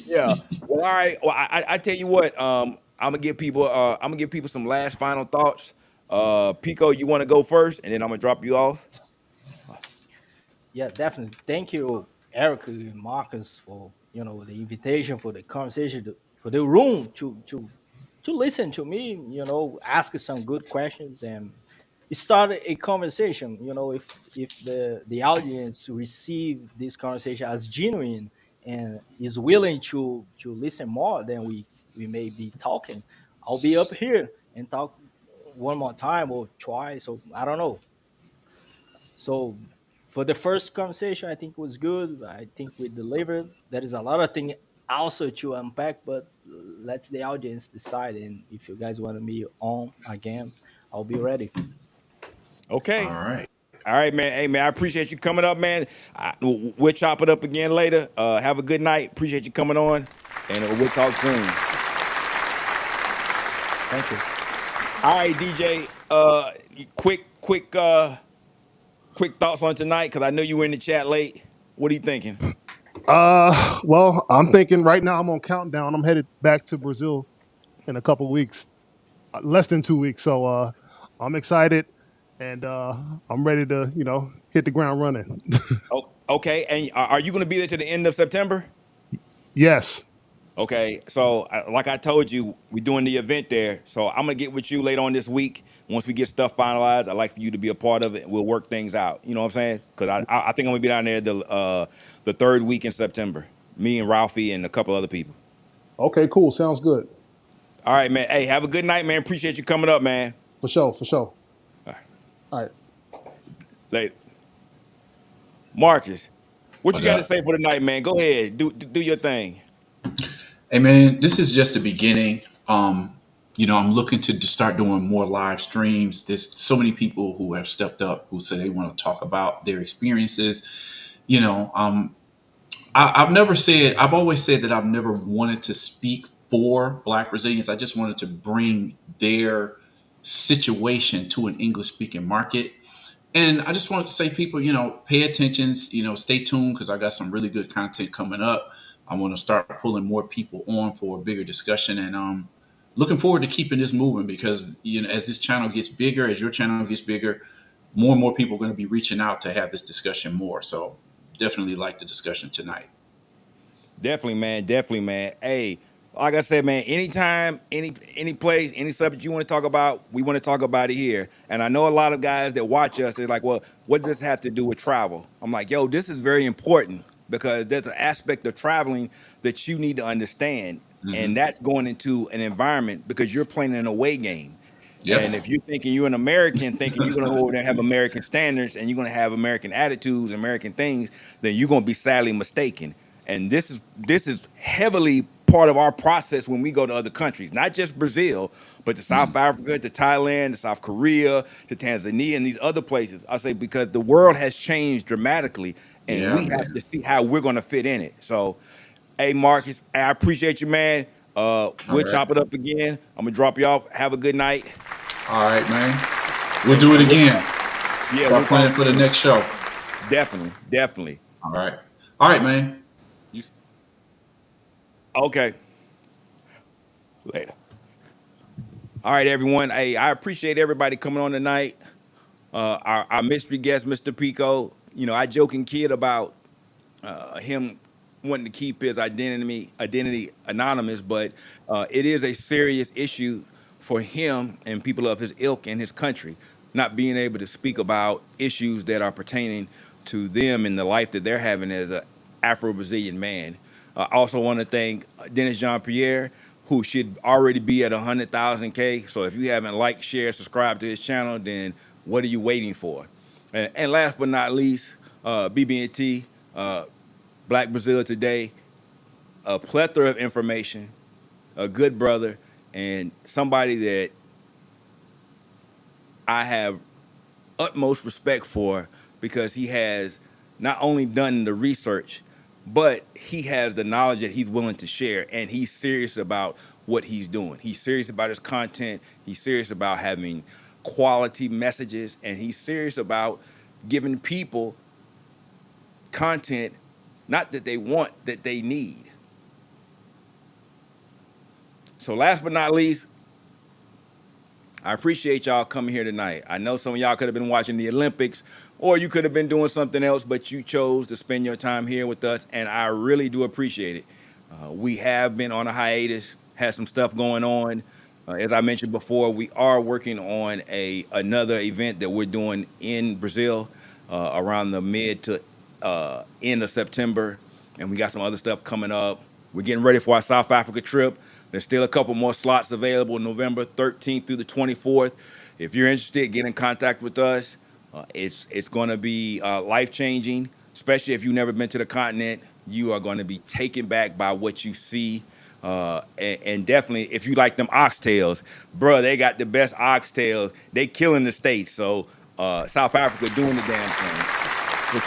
Yeah. Well, all right. Well, I tell you what. I'm gonna give people some last final thoughts. Pico, you want to go first, and then I'm gonna drop you off. Yeah, definitely. Thank you, Eric and Marcus, for the invitation, for the conversation, for the room to listen to me. Ask some good questions and start a conversation. If the audience receive this conversation as genuine and is willing to listen more, then we may be talking. I'll be up here and talk one more time or twice, or I don't know. So for the first conversation, I think it was good. I think we delivered. There is a lot of things also to unpack, but let the audience decide. And if you guys want me on again, I'll be ready. Okay. All right, man. Hey, man, I appreciate you coming up, man. We'll chop it up again later. Have a good night. Appreciate you coming on, and we'll talk soon. Thank you. All right, DJ. Quick thoughts on tonight, because I know you were in the chat late. What are you thinking? Well, I'm thinking right now I'm on countdown. I'm headed back to Brazil in a couple weeks, less than 2 weeks. So I'm excited, and I'm ready to hit the ground running. Okay, and are you going to be there to the end of September? Yes. Okay, so like I told you, we're doing the event there. So I'm gonna get with you later on this week. Once we get stuff finalized, I'd like for you to be a part of it, and we'll work things out. You know what I'm saying? Because I think I'm gonna be down there the third week in September. Me and Ralphie and a couple other people. Okay, cool. Sounds good. All right, man. Hey, have a good night, man. Appreciate you coming up, man. For sure. All right. Later. Marcus, what you got to say for the night, man? Go ahead, do your thing. Hey man, this is just the beginning. I'm looking to start doing more live streams. There's so many people who have stepped up who say they want to talk about their experiences. I've always said that I've never wanted to speak for Black Brazilians. I just wanted to bring their situation to an English speaking market. And I just wanted to say, people, pay attention, stay tuned because I got some really good content coming up. I want to start pulling more people on for a bigger discussion, and looking forward to keeping this moving because, as this channel gets bigger, as your channel gets bigger, more and more people are going to be reaching out to have this discussion more. So definitely like the discussion tonight. Definitely, man. Definitely, man. Hey, like I said, man, anytime, any place, any subject you want to talk about, we want to talk about it here. And I know a lot of guys that watch us, they're like, well, what does this have to do with travel? I'm like, yo, this is very important because there's an aspect of traveling that you need to understand. And that's going into an environment because you're playing an away game. Yep. And if you're thinking you're an American, thinking you're going to go over there and have American standards and you're going to have American attitudes, American things, then you're going to be sadly mistaken. And this is heavily part of our process when we go to other countries, not just Brazil, but to South Africa, to Thailand, to South Korea, to Tanzania, and these other places. I say because the world has changed dramatically, and we have to see how we're going to fit in it. So, hey, Marcus, I appreciate you, man. We'll chop it up again. I'm going to drop you off. Have a good night. All right, man. We'll do it again. Yeah, we're planning for the next show. Definitely. All right, man. Okay. Later. All right, everyone. Hey, I appreciate everybody coming on tonight. Our mystery guest, Mr. Pico. I joke and kid about him wanting to keep his identity anonymous, but it is a serious issue for him and people of his ilk and his country, not being able to speak about issues that are pertaining to them and the life that they're having as an Afro-Brazilian man. I also want to thank Dennis Jean-Pierre, who should already be at 100,000 K. So if you haven't liked, shared, subscribed to his channel, then what are you waiting for? And last but not least, BB&T, Black Brazil Today, a plethora of information, a good brother, and somebody that I have utmost respect for because he has not only done the research, but he has the knowledge that he's willing to share, and he's serious about what he's doing. He's serious about his content. He's serious about having quality messages, and he's serious about giving people content, not that they want, that they need. So last but not least, I appreciate y'all coming here tonight. I know some of y'all could have been watching the Olympics, or you could have been doing something else, but you chose to spend your time here with us, and I really do appreciate it. We have been on a hiatus, had some stuff going on. As I mentioned before, we are working on another event that we're doing in Brazil around the mid to end of September, and we got some other stuff coming up. We're getting ready for our South Africa trip. There's still a couple more slots available, November 13th through the 24th. If you're interested, get in contact with us. It's going to be life-changing, especially if you've never been to the continent. You are going to be taken back by what you see. And definitely, if you like them oxtails, bro, they got the best oxtails. They killing the States. So South Africa doing the damn thing. For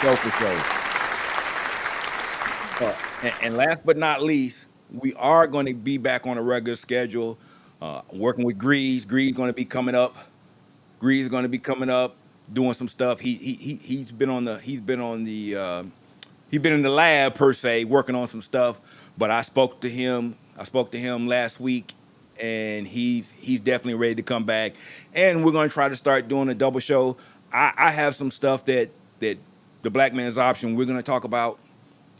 sure. And last but not least, we are going to be back on a regular schedule, working with Grease. Grease going to be coming up. Grease is going to be coming up, doing some stuff. He's been in the lab per se, working on some stuff. But I spoke to him last week, and he's definitely ready to come back. And we're going to try to start doing a double show. I have some stuff that the Black Man's Option we're going to talk about.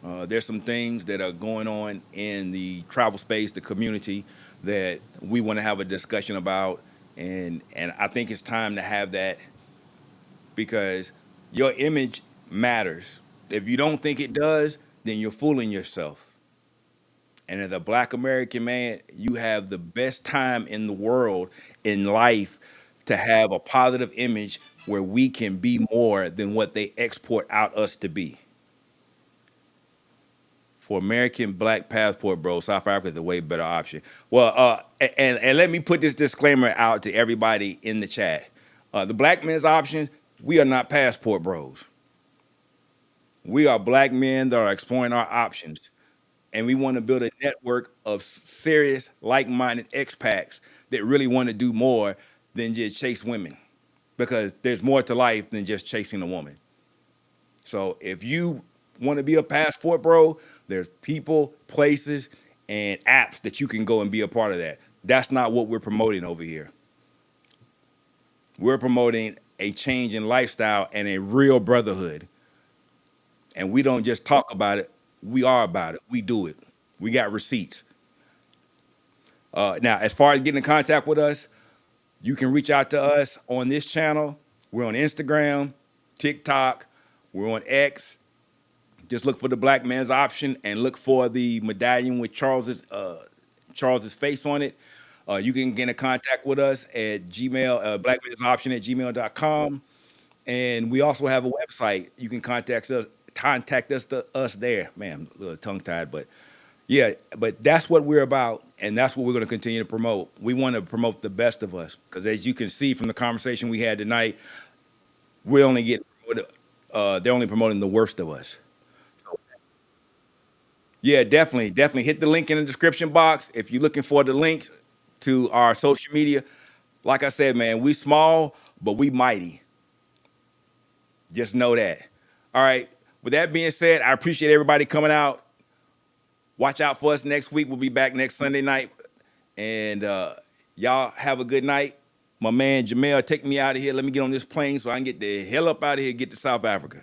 There's some things that are going on in the travel space, the community, that we want to have a discussion about. And I think it's time to have that because your image matters. If you don't think it does, then you're fooling yourself. And as a Black American man, you have the best time in the world in life to have a positive image where we can be more than what they export out us to be. For American Black passport, bro, South Africa is a way better option. Well, and let me put this disclaimer out to everybody in the chat. The Black Men's Options, we are not passport bros. We are Black men that are exploring our options. And we want to build a network of serious, like-minded expats that really want to do more than just chase women, because there's more to life than just chasing a woman. So if you want to be a passport bro, there's people, places, and apps that you can go and be a part of that. That's not what we're promoting over here. We're promoting a change in lifestyle and a real brotherhood. And we don't just talk about it, we are about it. We do it. We got receipts. Now, as far as getting in contact with us, you can reach out to us on this channel. We're on Instagram, TikTok, we're on X. Just look for the Black Man's Option and look for the medallion with Charles's face on it. You can get in contact with us at Gmail, blackmansoption@gmail.com. And we also have a website. You can contact us there. Man, I'm a little tongue-tied, but yeah, but that's what we're about, and that's what we're going to continue to promote. We want to promote the best of us, because as you can see from the conversation we had tonight, they're only promoting the worst of us. Yeah, definitely hit the link in the description box if you're looking for the links to our social media. Like I said, man, we small, but we mighty. Just know that. All right. With that being said, I appreciate everybody coming out. Watch out for us next week. We'll be back next Sunday night. And y'all have a good night. My man Jamel, take me out of here. Let me get on this plane so I can get the hell up out of here and get to South Africa.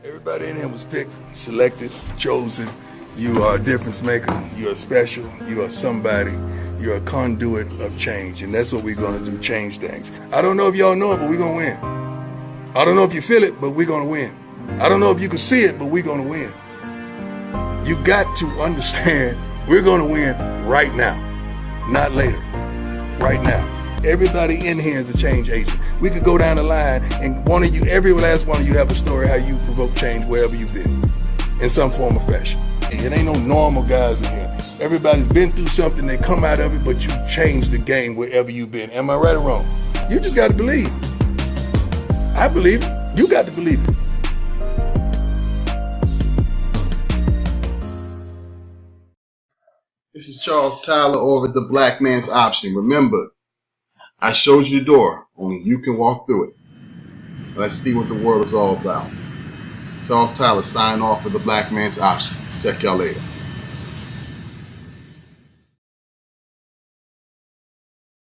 Everybody in here was picked, selected, chosen. You are a difference maker. You are special. You are somebody. You're a conduit of change. And that's what we're going to do, change things. I don't know if y'all know it, but we're going to win. I don't know if you feel it, but we're going to win. I don't know if you can see it, but we're going to win. You got to understand we're going to win right now, not later, right now. Everybody in here is a change agent. We could go down the line and every last one of you have a story how you provoke change wherever you've been in some form or fashion. It ain't no normal guys in here. Everybody's been through something, they come out of it, but you changed the game wherever you've been. Am I right or wrong? You just got to believe. I believe it. You got to believe it. This is Charles Tyler over at the Black Man's Option. Remember, I showed you the door. Only you can walk through it. Let's see what the world is all about. Charles Tyler, sign off for the Black Man's Option. Check y'all later.